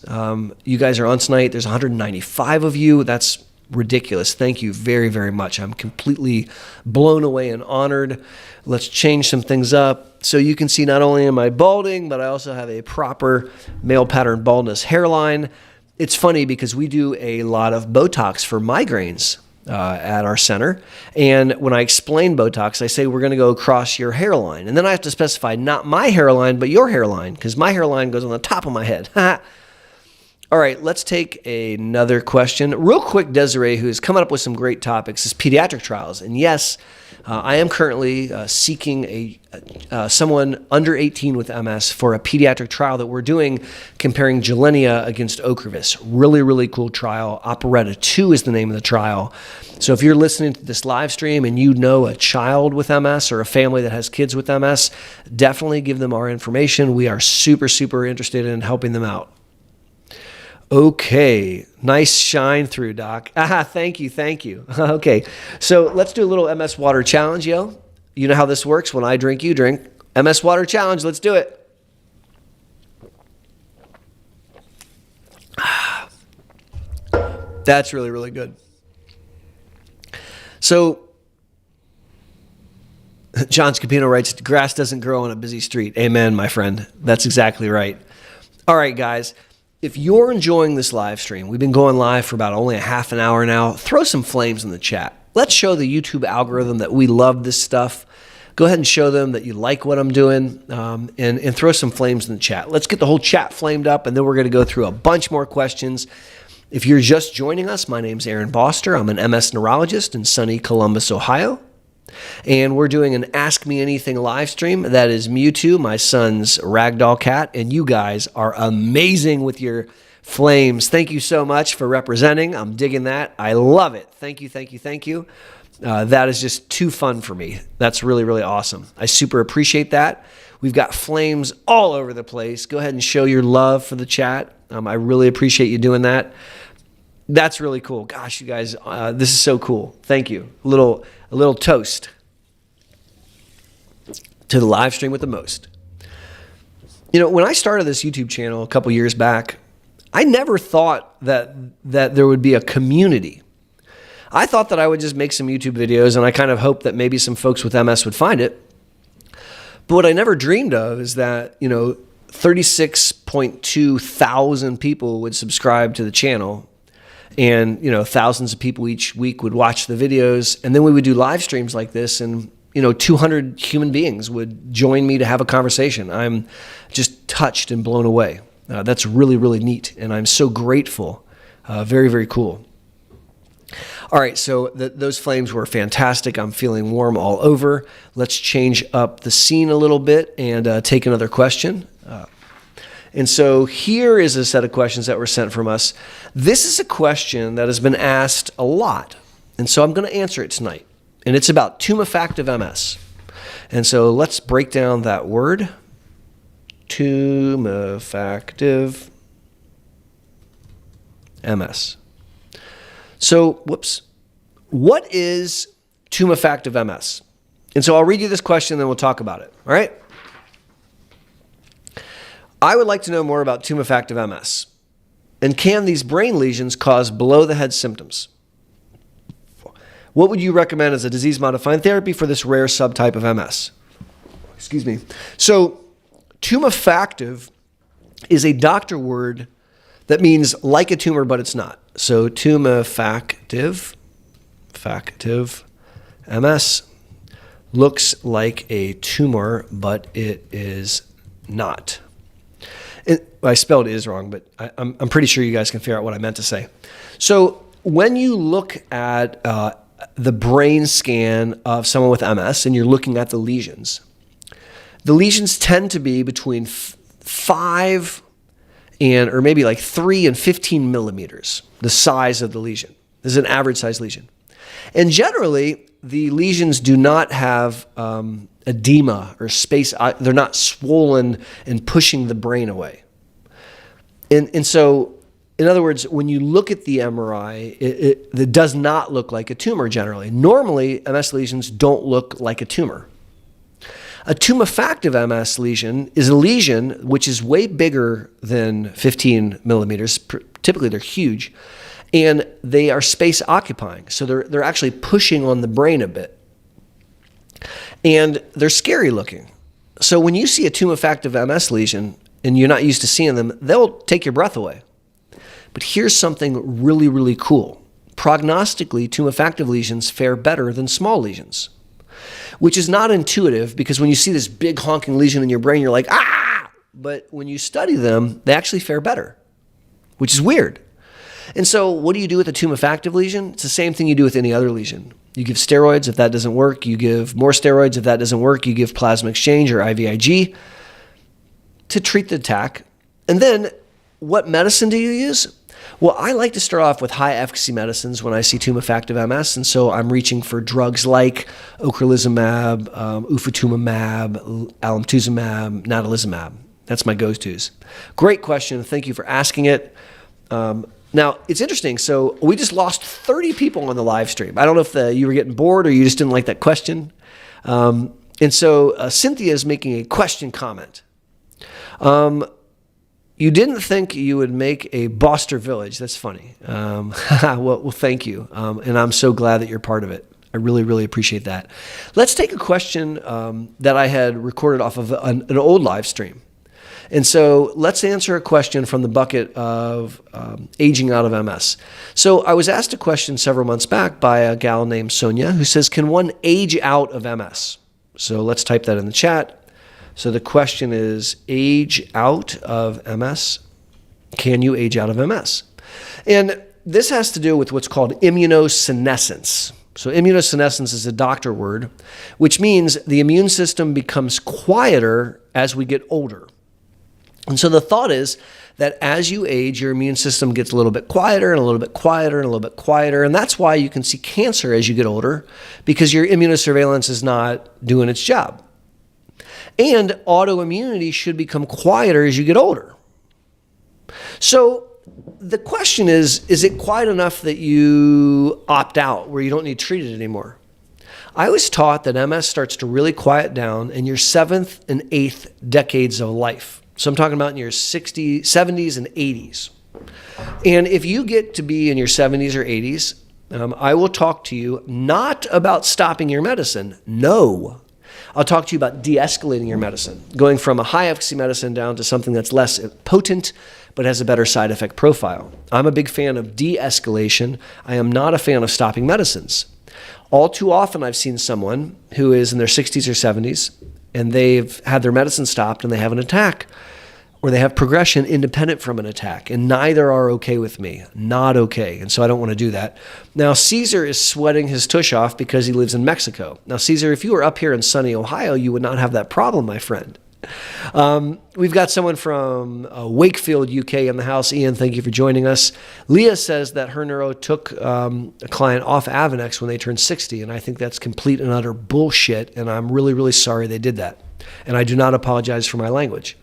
Speaker 1: You guys are on tonight. There's 195 of you. That's ridiculous. Thank you very, very much. I'm completely blown away and honored. Let's change some things up. So you can see not only am I balding, but I also have a proper male pattern baldness hairline. It's funny because we do a lot of Botox for migraines at our center. And when I explain Botox, I say we're going to go across your hairline. And then I have to specify not my hairline, but your hairline, because my hairline goes on the top of my head. All right, let's take another question. Real quick, Desiree, who's coming up with some great topics, is pediatric trials. And yes, I am currently seeking someone under 18 with MS for a pediatric trial that we're doing comparing Gilenya against Ocrevus. Really, really cool trial. Operetta 2 is the name of the trial. So if you're listening to this live stream and you know a child with MS or a family that has kids with MS, definitely give them our information. We are super, super interested in helping them out. Okay, nice shine through, Doc. Thank you. Okay, so let's do a little MS water challenge, yo. You know how this works. When I drink, you drink. MS water challenge, let's do it. That's really, really good. So, John Scapino writes, grass doesn't grow on a busy street. Amen, my friend. That's exactly right. All right, guys. If you're enjoying this live stream, we've been going live for about only a half an hour now, throw some flames in the chat. Let's show the YouTube algorithm that we love this stuff. Go ahead and show them that you like what I'm doing, and throw some flames in the chat. Let's get the whole chat flamed up, and then we're going to go through a bunch more questions. If you're just joining us, my name's Aaron Boster. I'm an MS neurologist in sunny Columbus, Ohio. And we're doing an Ask Me Anything live stream. That is Mewtwo, my son's ragdoll cat, and you guys are amazing with your flames. Thank you so much for representing. I'm digging that. I love it. Thank you, thank you, thank you. That is just too fun for me. That's really, really awesome. I super appreciate that. We've got flames all over the place. Go ahead and show your love for the chat. I really appreciate you doing that. That's really cool. Gosh, you guys, this is so cool. Thank you. A little toast to the live stream with the most. You know, when I started this YouTube channel a couple years back, I never thought that there would be a community. I thought that I would just make some YouTube videos, and I kind of hoped that maybe some folks with MS would find it. But what I never dreamed of is that, 36.2 thousand people would subscribe to the channel. And, thousands of people each week would watch the videos. And then we would do live streams like this, and, 200 human beings would join me to have a conversation. I'm just touched and blown away. That's really, really neat. And I'm so grateful. Very, very cool. All right, so those flames were fantastic. I'm feeling warm all over. Let's change up the scene a little bit and take another question. And so here is a set of questions that were sent from us. This is a question that has been asked a lot, and so I'm going to answer it tonight. And it's about tumefactive MS. And so let's break down that word. Tumefactive MS. So, what is tumefactive MS? And so I'll read you this question, and then we'll talk about it. All right? I would like to know more about tumefactive MS. And can these brain lesions cause below-the-head symptoms? What would you recommend as a disease-modifying therapy for this rare subtype of MS? Excuse me. So, tumefactive is a doctor word that means like a tumor, but it's not. So, tumefactive MS looks like a tumor, but it is not. I spelled is wrong, but I'm pretty sure you guys can figure out what I meant to say. So when you look at the brain scan of someone with MS and you're looking at the lesions tend to be between 5 or maybe like 3 and 15 millimeters, the size of the lesion. This is an average size lesion. And generally, the lesions do not have edema or space. They're not swollen and pushing the brain away. And so, in other words, when you look at the MRI, it does not look like a tumor generally. Normally, MS lesions don't look like a tumor. A tumefactive MS lesion is a lesion which is way bigger than 15 millimeters. Typically, they're huge. And they are space occupying. So they're actually pushing on the brain a bit. And they're scary looking. So when you see a tumefactive MS lesion and you're not used to seeing them, they'll take your breath away. But here's something really, really cool. Prognostically, tumefactive lesions fare better than small lesions, which is not intuitive because when you see this big honking lesion in your brain, you're like, ah! But when you study them, they actually fare better, which is weird. And so what do you do with a tumefactive lesion? It's the same thing you do with any other lesion. You give steroids. If that doesn't work, you give more steroids. If that doesn't work, you give plasma exchange or IVIG to treat the attack. And then what medicine do you use? Well, I like to start off with high efficacy medicines when I see tumefactive MS. And so I'm reaching for drugs like ocrelizumab, ufatumumab, alemtuzumab, natalizumab. That's my go-tos. Great question. Thank you for asking it. Now, it's interesting. So we just lost 30 people on the live stream. I don't know if you were getting bored or you just didn't like that question. And so Cynthia is making a question comment. You didn't think you would make a Boster village. That's funny. Well, thank you. And I'm so glad that you're part of it. I really, really appreciate that. Let's take a question that I had recorded off of an old live stream. And so let's answer a question from the bucket of aging out of MS. So I was asked a question several months back by a gal named Sonia who says, can one age out of MS? So let's type that in the chat. So the question is, age out of MS? Can you age out of MS? And this has to do with what's called immunosenescence. So immunosenescence is a doctor word, which means the immune system becomes quieter as we get older. And so the thought is that as you age, your immune system gets a little bit quieter and a little bit quieter and a little bit quieter. And that's why you can see cancer as you get older, because your immunosurveillance is not doing its job. And autoimmunity should become quieter as you get older. So the question is it quiet enough that you opt out where you don't need treated anymore? I was taught that MS starts to really quiet down in your 7th and 8th decades of life. So I'm talking about in your 60s, 70s, and 80s. And if you get to be in your 70s or 80s, I will talk to you not about stopping your medicine. No. I'll talk to you about de-escalating your medicine, going from a high-efficacy medicine down to something that's less potent but has a better side effect profile. I'm a big fan of de-escalation. I am not a fan of stopping medicines. All too often I've seen someone who is in their 60s or 70s and they've had their medicine stopped and they have an attack, or they have progression independent from an attack, and neither are okay with me. Not okay. And so I don't want to do that. Now, Caesar is sweating his tush off because he lives in Mexico. Now, Caesar, if you were up here in sunny Ohio, you would not have that problem, my friend. We've got someone from Wakefield, UK in the house. Ian, thank you for joining us. Leah says that her neuro took a client off Avonex when they turned 60, and I think that's complete and utter bullshit, and I'm really, really sorry they did that. And I do not apologize for my language.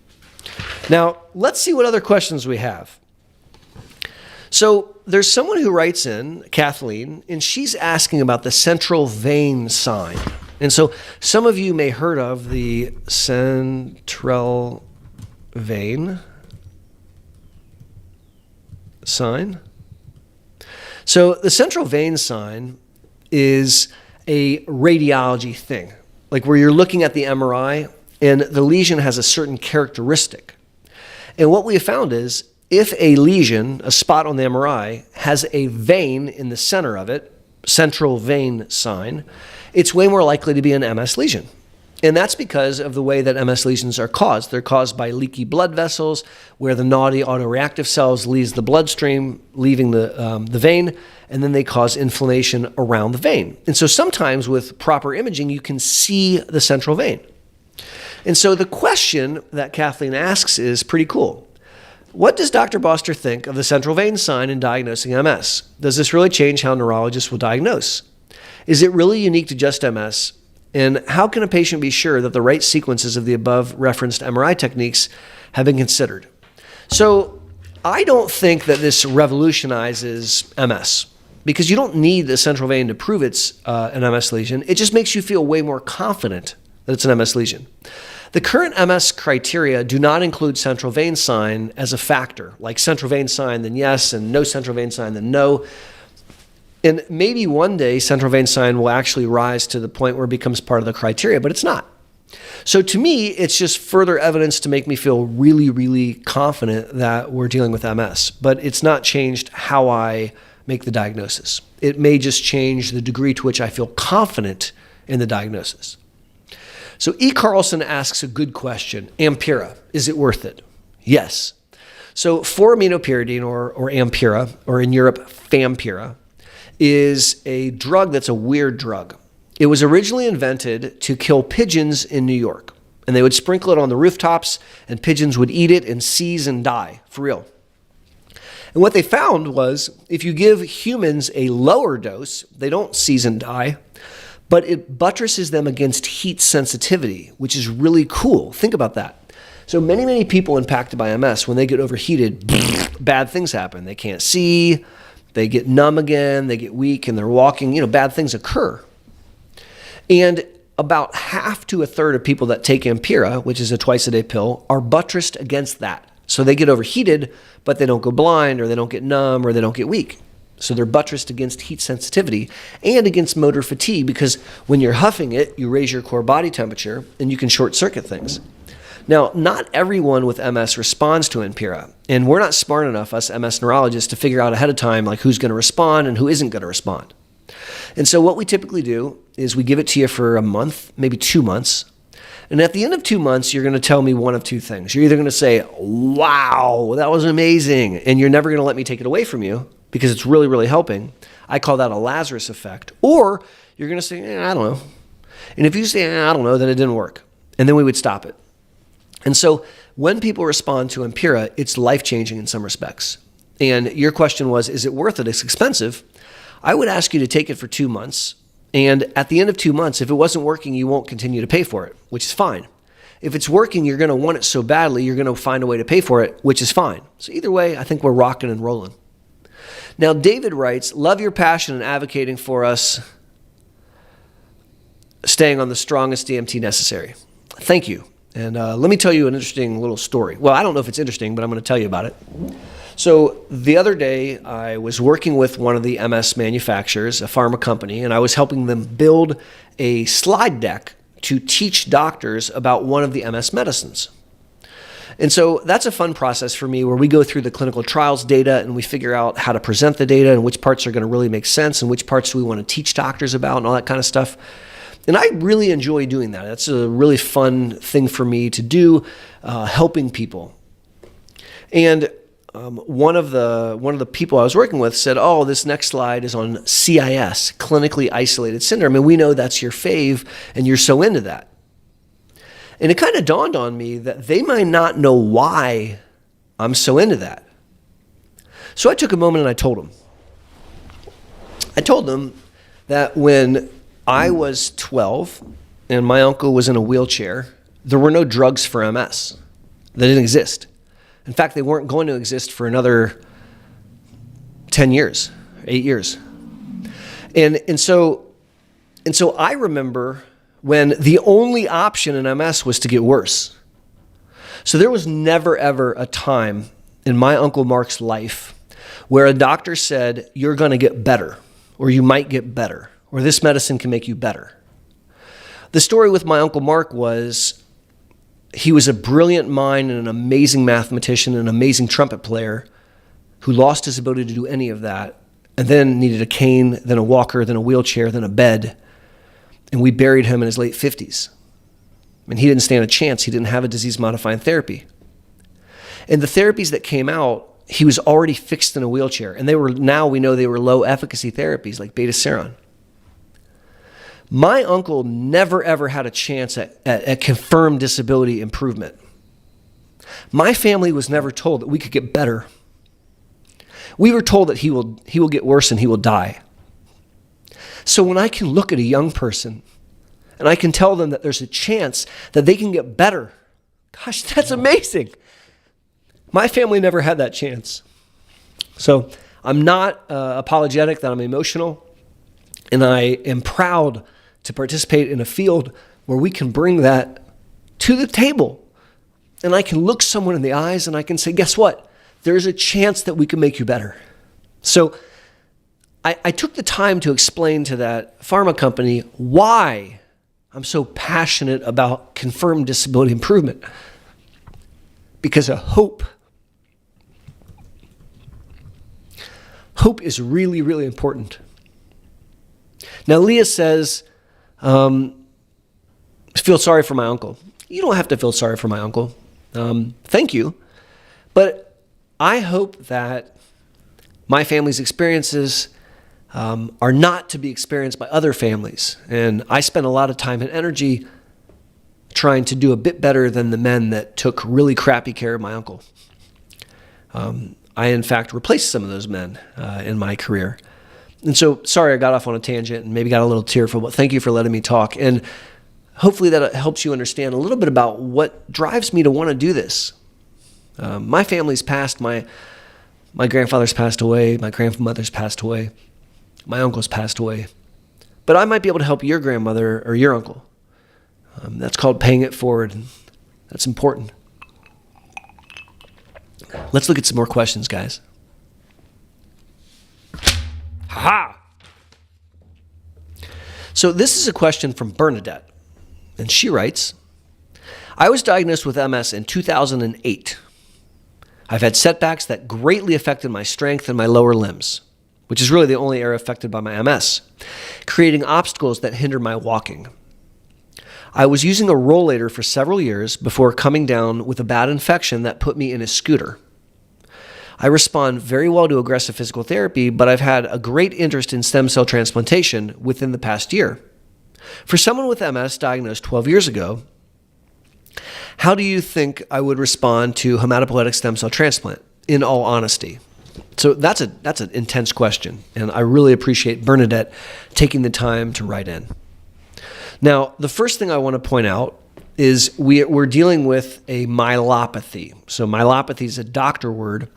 Speaker 1: Now, let's see what other questions we have. So there's someone who writes in, Kathleen, and she's asking about the central vein sign. And so some of you may heard of the central vein sign. So the central vein sign is a radiology thing, like where you're looking at the MRI and the lesion has a certain characteristic. And what we have found is if a lesion, a spot on the MRI, has a vein in the center of it, central vein sign, it's way more likely to be an MS lesion. And that's because of the way that MS lesions are caused. They're caused by leaky blood vessels, where the naughty autoreactive cells leaves the bloodstream, leaving the vein, and then they cause inflammation around the vein. And so sometimes with proper imaging, you can see the central vein. And so the question that Kathleen asks is pretty cool. What does Dr. Boster think of the central vein sign in diagnosing MS? Does this really change how neurologists will diagnose? Is it really unique to just MS? And how can a patient be sure that the right sequences of the above referenced MRI techniques have been considered? So I don't think that this revolutionizes MS, because you don't need the central vein to prove it's an MS lesion. It just makes you feel way more confident that it's an MS lesion. The current MS criteria do not include central vein sign as a factor, like central vein sign, then yes, and no central vein sign, then no. And maybe one day central vein sign will actually rise to the point where it becomes part of the criteria, but it's not. So to me, it's just further evidence to make me feel really, really confident that we're dealing with MS, but it's not changed how I make the diagnosis. It may just change the degree to which I feel confident in the diagnosis. So E. Carlson asks a good question. Ampera, is it worth it? Yes. So 4-aminopyridine or Ampera, or in Europe, Fampira, is a drug that's a weird drug. It was originally invented to kill pigeons in New York. And they would sprinkle it on the rooftops, and pigeons would eat it and seize and die, for real. And what they found was if you give humans a lower dose, they don't seize and die, but it buttresses them against heat sensitivity, which is really cool. Think about that. So many people impacted by MS, when they get overheated, bad things happen. They can't see, they get numb again, they get weak, and they're walking, bad things occur. And about half to a third of people that take Ampera, which is a twice-a-day pill, are buttressed against that. So they get overheated, but they don't go blind, or they don't get numb, or they don't get weak. So they're buttressed against heat sensitivity and against motor fatigue, because when you're huffing it, you raise your core body temperature and you can short circuit things. Now, not everyone with MS responds to Ampera, and we're not smart enough, us MS neurologists, to figure out ahead of time like who's going to respond and who isn't going to respond. And so what we typically do is we give it to you for a month, maybe 2 months. And at the end of 2 months, you're going to tell me one of two things. You're either going to say, wow, that was amazing, and you're never going to let me take it away from you because it's really, really helping. I call that a Lazarus effect. Or you're going to say, I don't know. And if you say, I don't know, then it didn't work. And then we would stop it. And so when people respond to Empira, it's life-changing in some respects. And your question was, is it worth it? It's expensive. I would ask you to take it for 2 months. And at the end of 2 months, if it wasn't working, you won't continue to pay for it, which is fine. If it's working, you're going to want it so badly, you're going to find a way to pay for it, which is fine. So either way, I think we're rocking and rolling. Now, David writes, love your passion and advocating for us staying on the strongest DMT necessary. Thank you. And let me tell you an interesting little story. Well, I don't know if it's interesting, but I'm going to tell you about it. So the other day, I was working with one of the MS manufacturers, a pharma company, and I was helping them build a slide deck to teach doctors about one of the MS medicines. And so that's a fun process for me where we go through the clinical trials data and we figure out how to present the data and which parts are going to really make sense and which parts do we want to teach doctors about and all that kind of stuff. And I really enjoy doing that. That's a really fun thing for me to do, helping people. And one of the people I was working with said, oh, this next slide is on CIS, clinically isolated syndrome. And we know that's your fave and you're so into that. And it kind of dawned on me that they might not know why I'm so into that. So I took a moment and I told them. I told them that when I was 12 and my uncle was in a wheelchair, there were no drugs for MS. They didn't exist. In fact, they weren't going to exist for another 10 years, 8 years. And so I remember when the only option in MS was to get worse. So there was never, ever a time in my Uncle Mark's life where a doctor said, you're going to get better, or you might get better, or this medicine can make you better. The story with my Uncle Mark was he was a brilliant mind and an amazing mathematician, an amazing trumpet player who lost his ability to do any of that and then needed a cane, then a walker, then a wheelchair, then a bed. And we buried him in his late 50s. And he didn't stand a chance. He didn't have a disease-modifying therapy. And the therapies that came out, he was already fixed in a wheelchair. And now we know they were low-efficacy therapies like beta-seron. My uncle never, ever had a chance at confirmed disability improvement. My family was never told that we could get better. We were told that he will get worse and he will die. So when I can look at a young person and I can tell them that there's a chance that they can get better, gosh, that's amazing. My family never had that chance. So I'm not apologetic that I'm emotional, and I am proud to participate in a field where we can bring that to the table. And I can look someone in the eyes and I can say, guess what? There's a chance that we can make you better. So I took the time to explain to that pharma company why I'm so passionate about confirmed disability improvement. Because of hope. Hope is really, really important. Now, Leah says, feel sorry for my uncle. You don't have to feel sorry for my uncle. Thank you. But I hope that my family's experiences are not to be experienced by other families. And I spent a lot of time and energy trying to do a bit better than the men that took really crappy care of my uncle. I, in fact, replaced some of those men in my career. And so, sorry I got off on a tangent and maybe got a little tearful, but thank you for letting me talk. And hopefully that helps you understand a little bit about what drives me to want to do this. My family's passed. My grandfather's passed away. My grandmother's passed away. My uncle's passed away. But I might be able to help your grandmother or your uncle. That's called paying it forward. That's important. Let's look at some more questions, guys. Ha! So this is a question from Bernadette. And she writes, I was diagnosed with MS in 2008. I've had setbacks that greatly affected my strength and my lower limbs. which is really the only area affected by my MS, creating obstacles that hinder my walking. I was using a rollator for several years before coming down with a bad infection that put me in a scooter. I respond very well to aggressive physical therapy, but I've had a great interest in stem cell transplantation within the past year. For someone with MS diagnosed 12 years ago, how do you think I would respond to hematopoietic stem cell transplant, in all honesty? So that's an intense question, and I really appreciate Bernadette taking the time to write in. Now, the first thing I want to point out is we're dealing with a myelopathy. So myelopathy is a doctor word.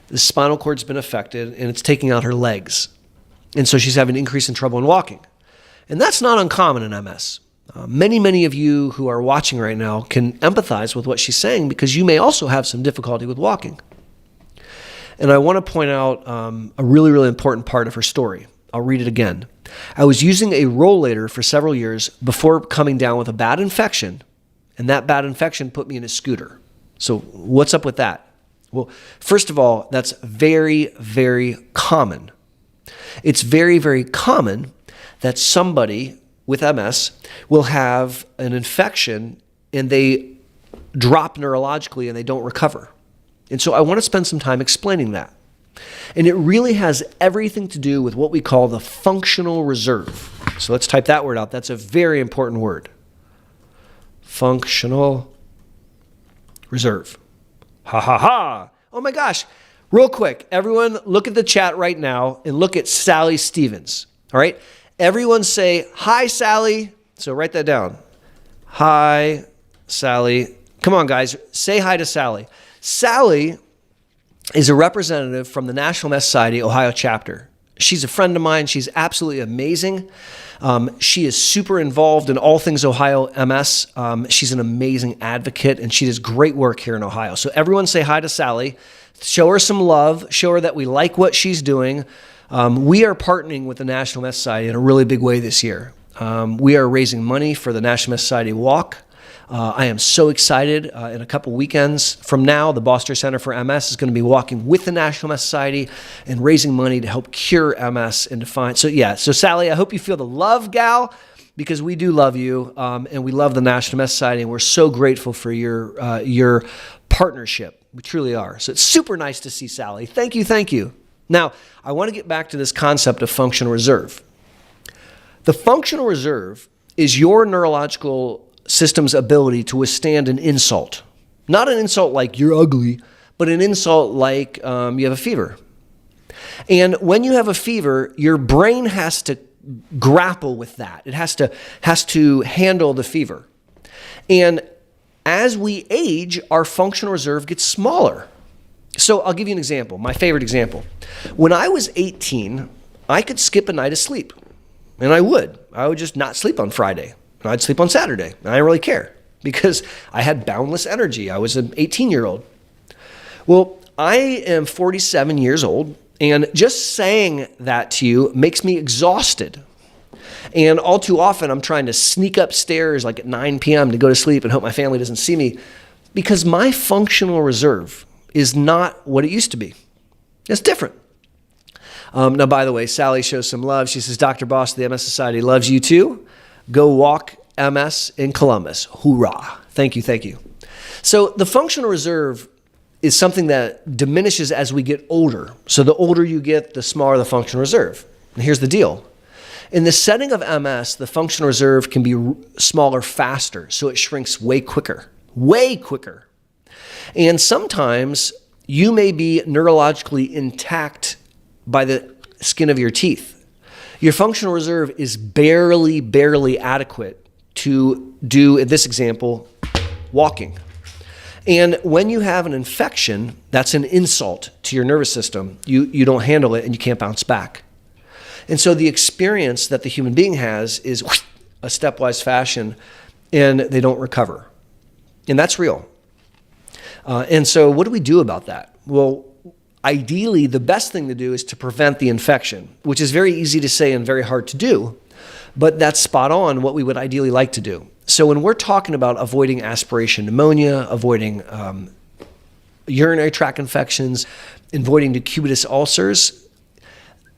Speaker 1: The spinal cord's been affected, and it's taking out her legs. And so she's having an increase in trouble in walking. And that's not uncommon in MS. Many of you who are watching right now can empathize with what she's saying because you may also have some difficulty with walking. And I want to point out a really important part of her story. I'll read it again. I was using a rollator for several years before coming down with a bad infection, and that bad infection put me in a scooter. So what's up with that? Well, first of all, that's very common. It's very common that somebody with MS will have an infection and they drop neurologically and they don't recover. And so I want to spend some time explaining that. And it really has everything to do with what we call the functional reserve. So let's type that word out. That's a very important word. Functional reserve. Ha ha ha. Oh my gosh. Real quick, everyone look at the chat right now and look at Sally Stevens. All right? Everyone say, hi, Sally. So write that down. Hi, Sally. Come on, guys. Say hi to Sally. Sally is a representative from the National MS Society Ohio chapter. She's a friend of mine. She's absolutely amazing. She is super involved in all things Ohio MS. She's an amazing advocate, and she does great work here in Ohio. So everyone say hi to Sally. Show her some love. Show her that we like what she's doing. We are partnering with the National MS Society in a really big way this year. We are raising money for the National MS Society Walk. I am so excited. In a couple weekends from now, the Boster Center for MS is going to be walking with the National MS Society and raising money to help cure MS and to find. So Sally, I hope you feel the love, gal, because we do love you, and we love the National MS Society, and we're so grateful for your partnership. We truly are. So it's super nice to see Sally. Thank you. Now, I want to get back to this concept of functional reserve. The functional reserve is your neurological system's ability to withstand an insult. Not an insult like you're ugly, but an insult like you have a fever. And when you have a fever, your brain has to grapple with that. It has to handle the fever. And as we age, our functional reserve gets smaller. So I'll give you an example, my favorite example. When I was 18, I could skip a night of sleep. And I would just not sleep on Friday. And I'd sleep on Saturday. And I didn't really care because I had boundless energy. I was an 18-year-old. Well, I am 47 years old, and just saying that to you makes me exhausted. And all too often, I'm trying to sneak upstairs like at 9 p.m. to go to sleep and hope my family doesn't see me because my functional reserve is not what it used to be. It's different. Now, by the way, Sally shows some love. She says, Dr. Boss, the MS Society loves you too. Go walk MS in Columbus. Hoorah. Thank you. So the functional reserve is something that diminishes as we get older. So the older you get, the smaller the functional reserve. And here's the deal. In the setting of MS, the functional reserve can be smaller faster, so it shrinks way quicker. And sometimes you may be neurologically intact by the skin of your teeth. Your functional reserve is barely adequate to do, in this example, walking. And when you have an infection, that's an insult to your nervous system. You don't handle it and you can't bounce back. And so the experience that the human being has is a stepwise fashion, and they don't recover. And that's real. And so what do we do about that? Well, ideally, the best thing to do is to prevent the infection, which is very easy to say and very hard to do, but that's spot on what we would ideally like to do. So when we're talking about avoiding aspiration pneumonia, avoiding urinary tract infections, avoiding decubitus ulcers,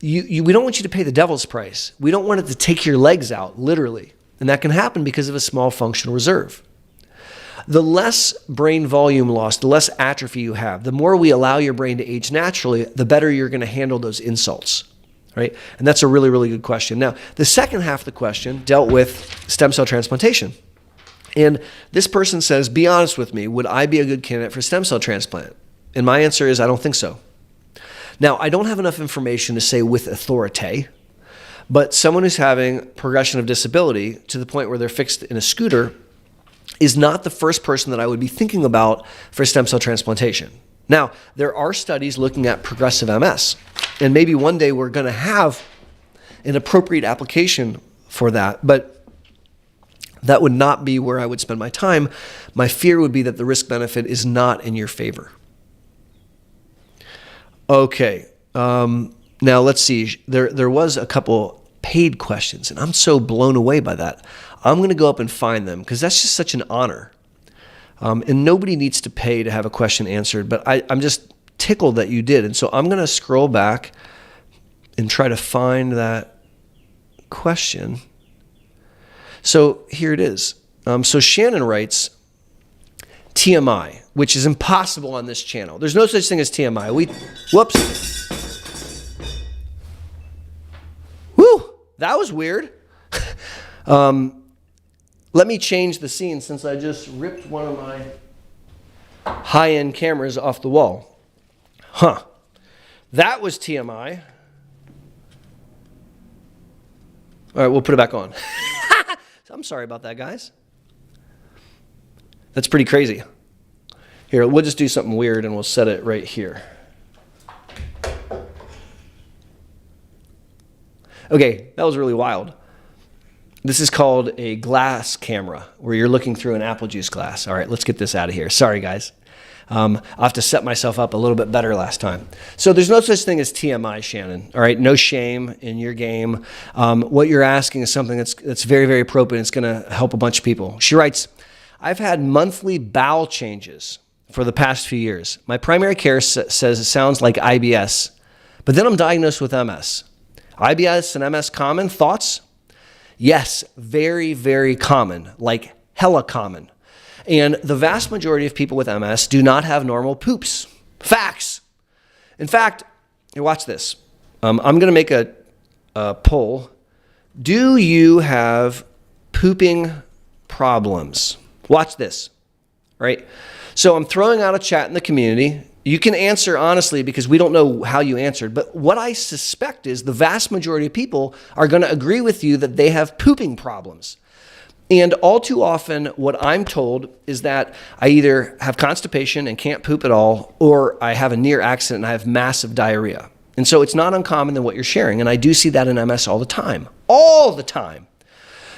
Speaker 1: we don't want you to pay the devil's price. We don't want it to take your legs out, literally. And that can happen because of a small functional reserve. The less brain volume loss, the less atrophy you have, the more we allow your brain to age naturally, the better you're going to handle those insults, right? And that's a really, really good question. Now, the second half of the question dealt with stem cell transplantation. And this person says, be honest with me, would I be a good candidate for stem cell transplant? And my answer is, I don't think so. Now, I don't have enough information to say with authority, but someone who's having progression of disability to the point where they're fixed in a scooter is not the first person that I would be thinking about for stem cell transplantation. Now, there are studies looking at progressive MS, and maybe one day we're going to have an appropriate application for that, but that would not be where I would spend my time. My fear would be that the risk-benefit is not in your favor. Okay, now let's see. There was a couple paid questions, and I'm so blown away by that. I'm going to go up and find them because that's just such an honor. And nobody needs to pay to have a question answered, but I'm just tickled that you did. And so I'm going to scroll back and try to find that question. So here it is. So Shannon writes, TMI, which is impossible on this channel. There's no such thing as TMI. Whoops. Whew, that was weird. Let me change the scene since I just ripped one of my high-end cameras off the wall. Huh. That was TMI. All right, we'll put it back on. I'm sorry about that, guys. That's pretty crazy. Here, we'll just do something weird and we'll set it right here. Okay, that was really wild. This is called a glass camera, where you're looking through an apple juice glass. All right, let's get this out of here. Sorry, guys. I'll have to set myself up a little bit better last time. So there's no such thing as TMI, Shannon. All right, no shame in your game. What you're asking is something that's very, very appropriate. It's going to help a bunch of people. She writes, I've had monthly bowel changes for the past few years. My primary care says it sounds like IBS, but then I'm diagnosed with MS. IBS and MS common? Thoughts? Yes, very, very common, like hella common. And the vast majority of people with MS do not have normal poops. Facts. In fact, here, watch this. I'm going to make a poll. Do you have pooping problems? Watch this, right? So I'm throwing out a chat in the community. You can answer honestly because we don't know how you answered. But what I suspect is the vast majority of people are going to agree with you that they have pooping problems. And all too often, what I'm told is that I either have constipation and can't poop at all, or I have a near accident and I have massive diarrhea. And so it's not uncommon than what you're sharing. And I do see that in MS all the time. All the time.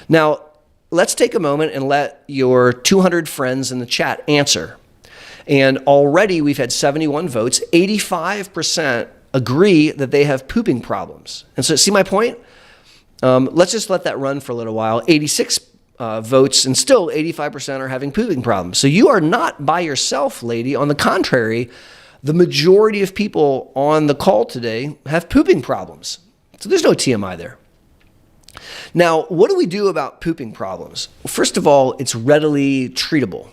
Speaker 1: Now, let's take a moment and let your 200 friends in the chat answer. And already we've had 71 votes. 85% agree that they have pooping problems. And so see my point? Let's just let that run for a little while. 86 votes, and still 85% are having pooping problems. So you are not by yourself, lady. On the contrary, the majority of people on the call today have pooping problems. So there's no TMI there. Now, what do we do about pooping problems? Well, first of all, it's readily treatable.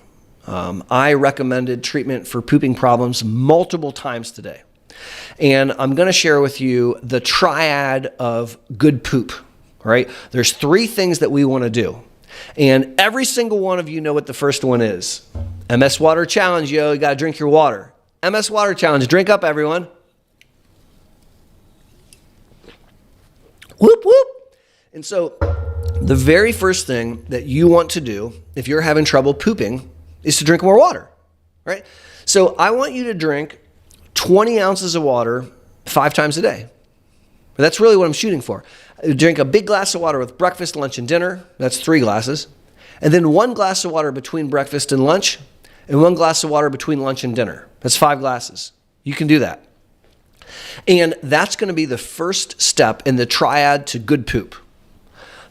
Speaker 1: I recommended treatment for pooping problems multiple times today. And I'm going to share with you the triad of good poop, right? There's 3 things that we want to do. And every single one of you know what the first one is. MS Water Challenge, yo. You got to drink your water. MS Water Challenge. Drink up, everyone. Whoop, whoop. And so the very first thing that you want to do if you're having trouble pooping is to drink more water, right? So I want you to drink 20 ounces of water 5 times a day. That's really what I'm shooting for. Drink a big glass of water with breakfast, lunch, and dinner. That's 3 glasses. And then 1 glass of water between breakfast and lunch, and 1 glass of water between lunch and dinner. That's 5 glasses. You can do that. And that's going to be the first step in the triad to good poop.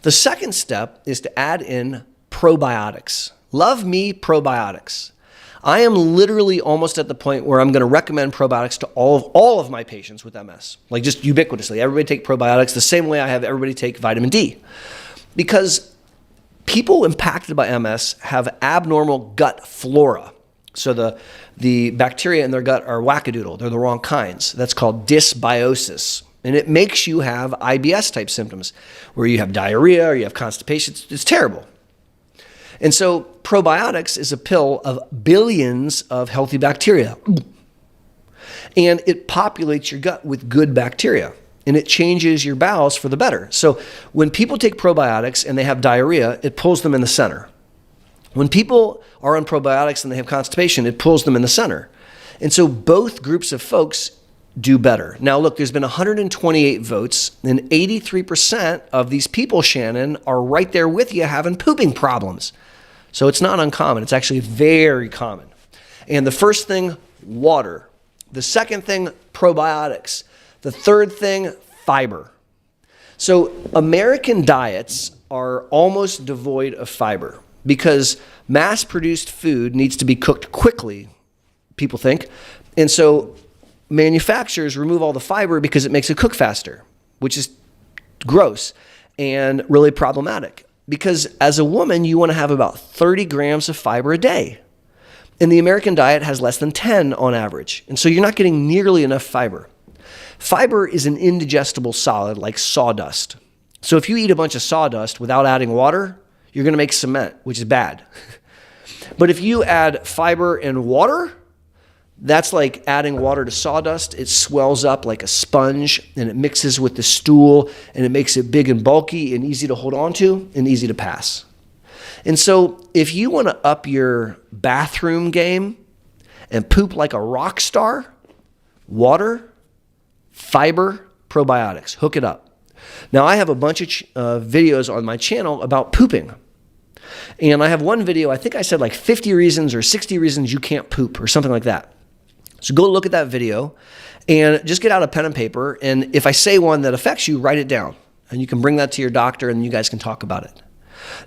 Speaker 1: The second step is to add in probiotics. Love me probiotics. I am literally almost at the point where I'm going to recommend probiotics to all of my patients with MS, like just ubiquitously. Everybody take probiotics the same way I have everybody take vitamin D, because people impacted by MS have abnormal gut flora. So the bacteria in their gut are wackadoodle. They're the wrong kinds. That's called dysbiosis. And it makes you have IBS type symptoms where you have diarrhea or you have constipation. It's terrible. And so probiotics is a pill of billions of healthy bacteria. And it populates your gut with good bacteria. And it changes your bowels for the better. So when people take probiotics and they have diarrhea, it pulls them in the center. When people are on probiotics and they have constipation, it pulls them in the center. And so both groups of folks do better. Now, look, there's been 128 votes, and 83% of these people, Shannon, are right there with you having pooping problems. So it's not uncommon. It's actually very common. And the first thing, water. The second thing, probiotics. The third thing, fiber. So American diets are almost devoid of fiber because mass-produced food needs to be cooked quickly, people think. And so manufacturers remove all the fiber because it makes it cook faster, which is gross and really problematic. Because as a woman, you want to have about 30 grams of fiber a day. And the American diet has less than 10 on average. And so you're not getting nearly enough fiber. Fiber is an indigestible solid like sawdust. So if you eat a bunch of sawdust without adding water, you're going to make cement, which is bad. But if you add fiber and water, that's like adding water to sawdust. It swells up like a sponge and it mixes with the stool and it makes it big and bulky and easy to hold on to and easy to pass. And so if you want to up your bathroom game and poop like a rock star, water, fiber, probiotics, hook it up. Now I have a bunch of videos on my channel about pooping. And I have one video, I think I said like 50 reasons or 60 reasons you can't poop or something like that. So go look at that video and just get out a pen and paper. And if I say one that affects you, write it down. And you can bring that to your doctor and you guys can talk about it.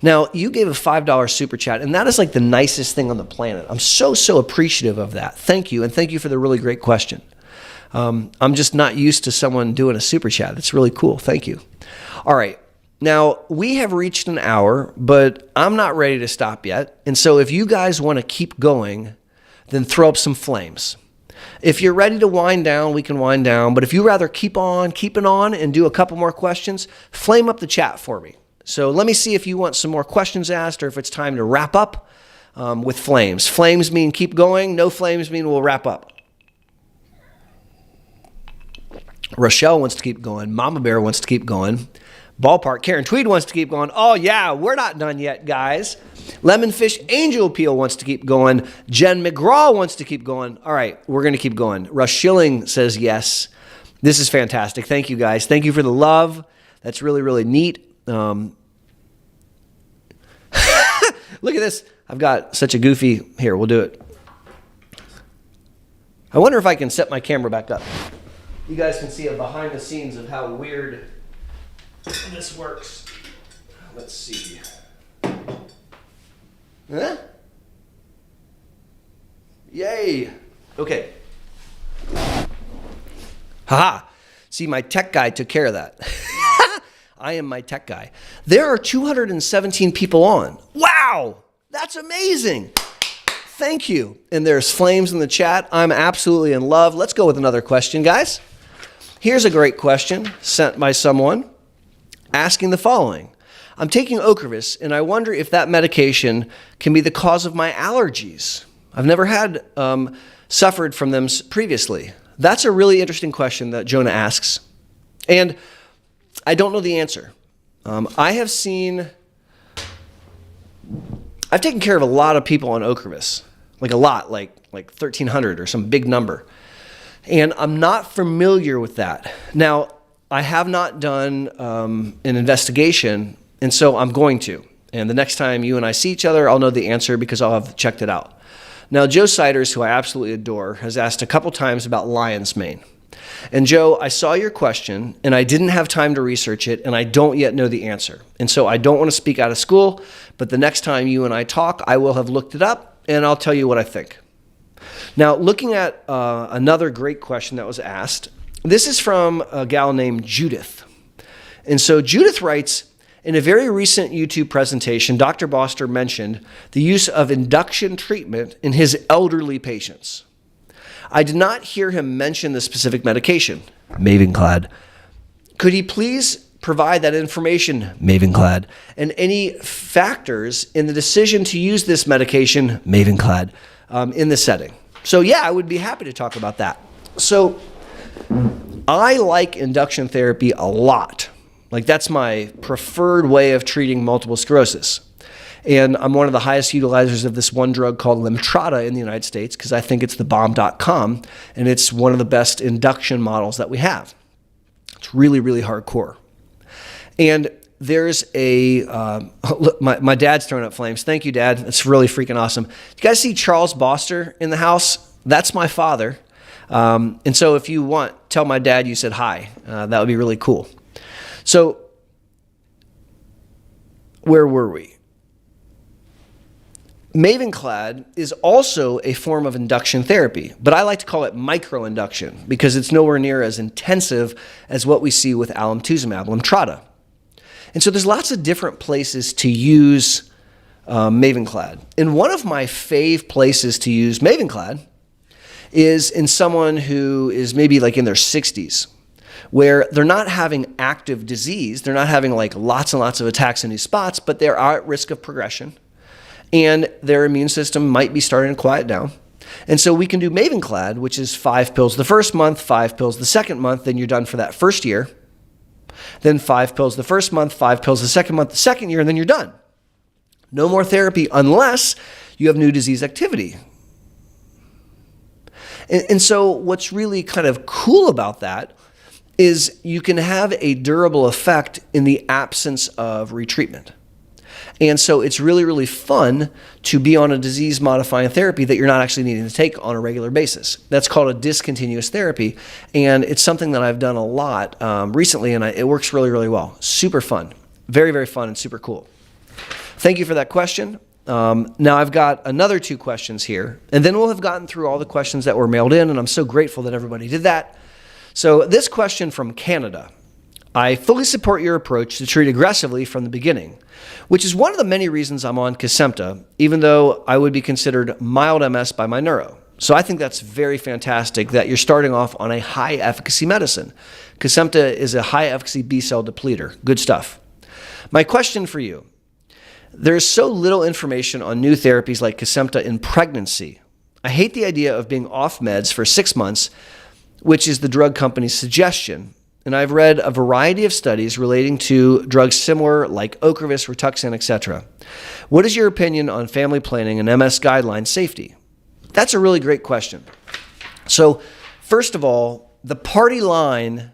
Speaker 1: Now, you gave a $5 super chat, and that is like the nicest thing on the planet. I'm so appreciative of that. Thank you. And thank you for the really great question. I'm just not used to someone doing a super chat. That's really cool. Thank you. All right. Now, we have reached an hour, but I'm not ready to stop yet. And so if you guys want to keep going, then throw up some flames. If you're ready to wind down, we can wind down. But if you rather keep on keeping on and do a couple more questions, flame up the chat for me. So let me see if you want some more questions asked or if it's time to wrap up with flames. Flames mean keep going. No flames mean we'll wrap up. Rochelle wants to keep going. Mama Bear wants to keep going. Ballpark Karen Tweed wants to keep going. Oh, yeah, we're not done yet, guys. Lemonfish Angel Peel wants to keep going. Jen McGraw wants to keep going. All right, we're going to keep going. Rush Schilling says yes. This is fantastic. Thank you, guys. Thank you for the love. That's really, really neat. Look at this. I've got such a goofy... Here, we'll do it. I wonder if I can set my camera back up. You guys can see a behind the scenes of how weird this works. Let's see. Huh? Yay. Okay. Haha. See, my tech guy took care of that. I am my tech guy. There are 217 people on. Wow. That's amazing. Thank you. And there's flames in the chat. I'm absolutely in love. Let's go with another question, guys. Here's a great question sent by someone asking the following. I'm taking Ocrevus, and I wonder if that medication can be the cause of my allergies. I've never had suffered from them previously. That's a really interesting question that Jonah asks. And I don't know the answer. I've taken care of a lot of people on Ocrevus, like a lot, like 1,300 or some big number. And I'm not familiar with that. Now, I have not done an investigation, and so I'm going to. And the next time you and I see each other, I'll know the answer because I'll have checked it out. Now, Joe Siders, who I absolutely adore, has asked a couple times about lion's mane. And Joe, I saw your question, and I didn't have time to research it, and I don't yet know the answer. And so I don't want to speak out of school, but the next time you and I talk, I will have looked it up, and I'll tell you what I think. Now, looking at another great question that was asked, this is from a gal named Judith. And so Judith writes, in a very recent YouTube presentation, Dr. Boster mentioned the use of induction treatment in his elderly patients. I did not hear him mention the specific medication, Mavenclad. Could he please provide that information, Mavenclad, and any factors in the decision to use this medication, Mavenclad, in this setting? So yeah, I would be happy to talk about that. So I like induction therapy a lot. Like, that's my preferred way of treating multiple sclerosis. And I'm one of the highest utilizers of this one drug called Limtrada in the United States because I think it's the bomb.com, and it's one of the best induction models that we have. It's really, really hardcore. And there's a, look, my dad's throwing up flames. Thank you, Dad. It's really freaking awesome. You guys see Charles Boster in the house? That's my father. And so if you want, tell my dad you said hi. That would be really cool. So where were we? Mavenclad is also a form of induction therapy, but I like to call it micro-induction because it's nowhere near as intensive as what we see with alemtuzumab, Limtrada. And so there's lots of different places to use Mavenclad. And one of my fave places to use Mavenclad is in someone who is maybe like in their 60s, where they're not having active disease, they're not having like lots and lots of attacks in these spots, but they are at risk of progression, and their immune system might be starting to quiet down. And so we can do Mavenclad, which is 5 pills the first month, 5 pills the second month, then you're done for that first year. Then 5 pills the first month, 5 pills the second month, the second year, and then you're done. No more therapy unless you have new disease activity. And so what's really kind of cool about that is you can have a durable effect in the absence of retreatment. And so it's really, really fun to be on a disease-modifying therapy that you're not actually needing to take on a regular basis. That's called a discontinuous therapy, and it's something that I've done a lot recently, and it works really, really well. Super fun. Very, very fun and super cool. Thank you for that question. Now I've got another 2 questions here, and then we'll have gotten through all the questions that were mailed in, and I'm so grateful that everybody did that. So this question from Canada. I fully support your approach to treat aggressively from the beginning, which is one of the many reasons I'm on Kesimpta, even though I would be considered mild MS by my neuro. So I think that's very fantastic that you're starting off on a high-efficacy medicine. Kesimpta is a high-efficacy B-cell depleter. Good stuff. My question for you. There's so little information on new therapies like Kesimpta in pregnancy. I hate the idea of being off meds for 6 months, which is the drug company's suggestion. And I've read a variety of studies relating to drugs similar like Ocrevus, Rituxan, etc. What is your opinion on family planning and MS guideline safety? That's a really great question. So first of all, the party line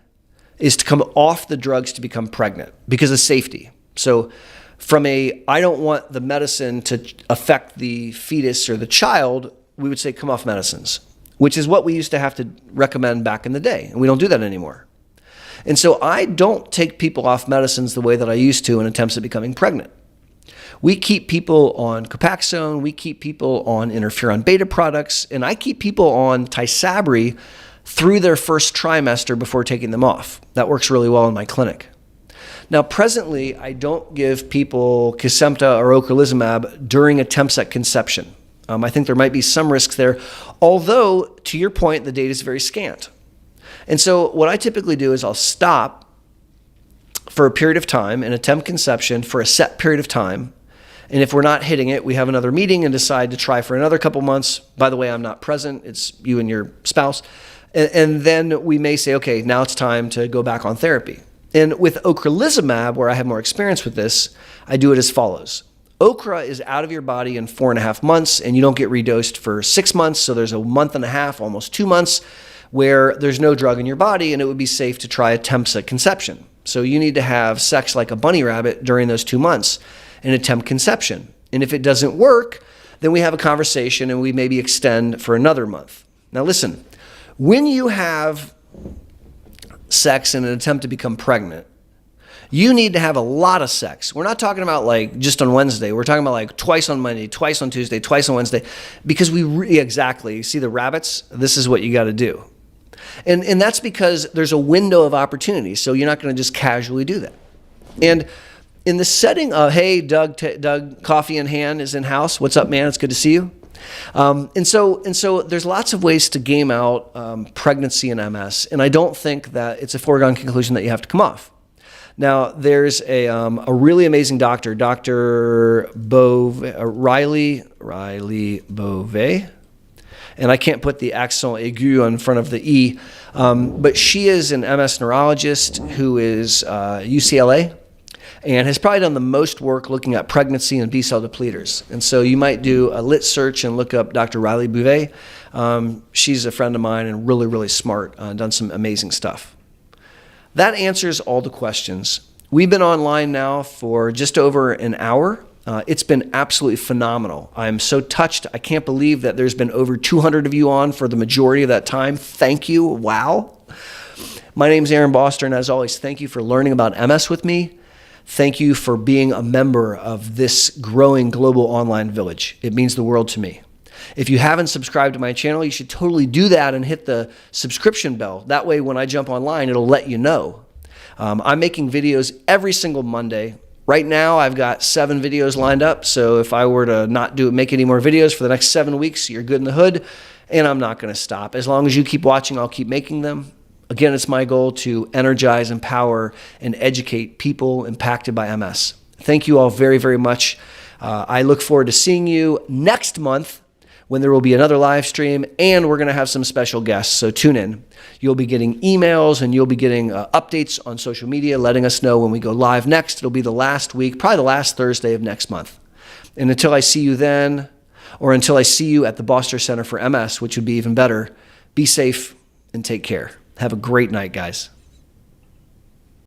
Speaker 1: is to come off the drugs to become pregnant because of safety. So from I don't want the medicine to affect the fetus or the child, we would say come off medicines, which is what we used to have to recommend back in the day. And we don't do that anymore. And so I don't take people off medicines the way that I used to in attempts at becoming pregnant. We keep people on Copaxone, we keep people on interferon beta products, and I keep people on Tysabri through their first trimester before taking them off. That works really well in my clinic. Now, presently, I don't give people Kesimpta or ocrelizumab during attempts at conception. I think there might be some risks there, although, to your point, the data is very scant. And so what I typically do is I'll stop for a period of time and attempt conception for a set period of time. And if we're not hitting it, we have another meeting and decide to try for another couple months. By the way, I'm not present. It's you and your spouse. And then we may say, okay, now it's time to go back on therapy. And with ocrelizumab, where I have more experience with this, I do it as follows. Ocra is out of your body in 4.5 months, and you don't get redosed for 6 months. So there's a month and a half, almost 2 months, where there's no drug in your body, and it would be safe to try attempts at conception. So you need to have sex like a bunny rabbit during those 2 months and attempt conception. And if it doesn't work, then we have a conversation and we maybe extend for another month. Now listen, when you have sex in an attempt to become pregnant, You need to have a lot of sex. We're not talking about like just on Wednesday. We're talking about like twice on Monday, twice on Tuesday, twice on Wednesday, because exactly, see the rabbits? This is what you got to do. And that's because there's a window of opportunity. So you're not going to just casually do that. And in the setting of, hey, Doug, coffee in hand is in house. What's up, man? It's good to see you. And so there's lots of ways to game out pregnancy and MS. And I don't think that it's a foregone conclusion that you have to come off. Now, there's a really amazing doctor, Dr. Riley Bove, and I can't put the accent aigu in front of the E, but she is an MS neurologist who is UCLA and has probably done the most work looking at pregnancy and B-cell depleters. And so you might do a lit search and look up Dr. Riley Bove. She's a friend of mine and really, really smart, done some amazing stuff. That answers all the questions. We've been online now for just over an hour. It's been absolutely phenomenal. I'm so touched. I can't believe that there's been over 200 of you on for the majority of that time. Thank you. Wow. My name's Aaron Boster, and as always, thank you for learning about MS with me. Thank you for being a member of this growing global online village. It means the world to me. If you haven't subscribed to my channel, you should totally do that and hit the subscription bell. That way, when I jump online, it'll let you know. I'm making videos every single Monday. Right now, I've got 7 videos lined up. So if I were to not make any more videos for the next 7 weeks, you're good in the hood. And I'm not going to stop. As long as you keep watching, I'll keep making them. Again, it's my goal to energize, empower, and educate people impacted by MS. Thank you all very, very much. I look forward to seeing you next month, when there will be another live stream, and we're going to have some special guests, so tune in. You'll be getting emails, and you'll be getting updates on social media, letting us know when we go live next. It'll be the last week, probably the last Thursday of next month. And until I see you then, or until I see you at the Boster Center for MS, which would be even better, be safe and take care. Have a great night, guys.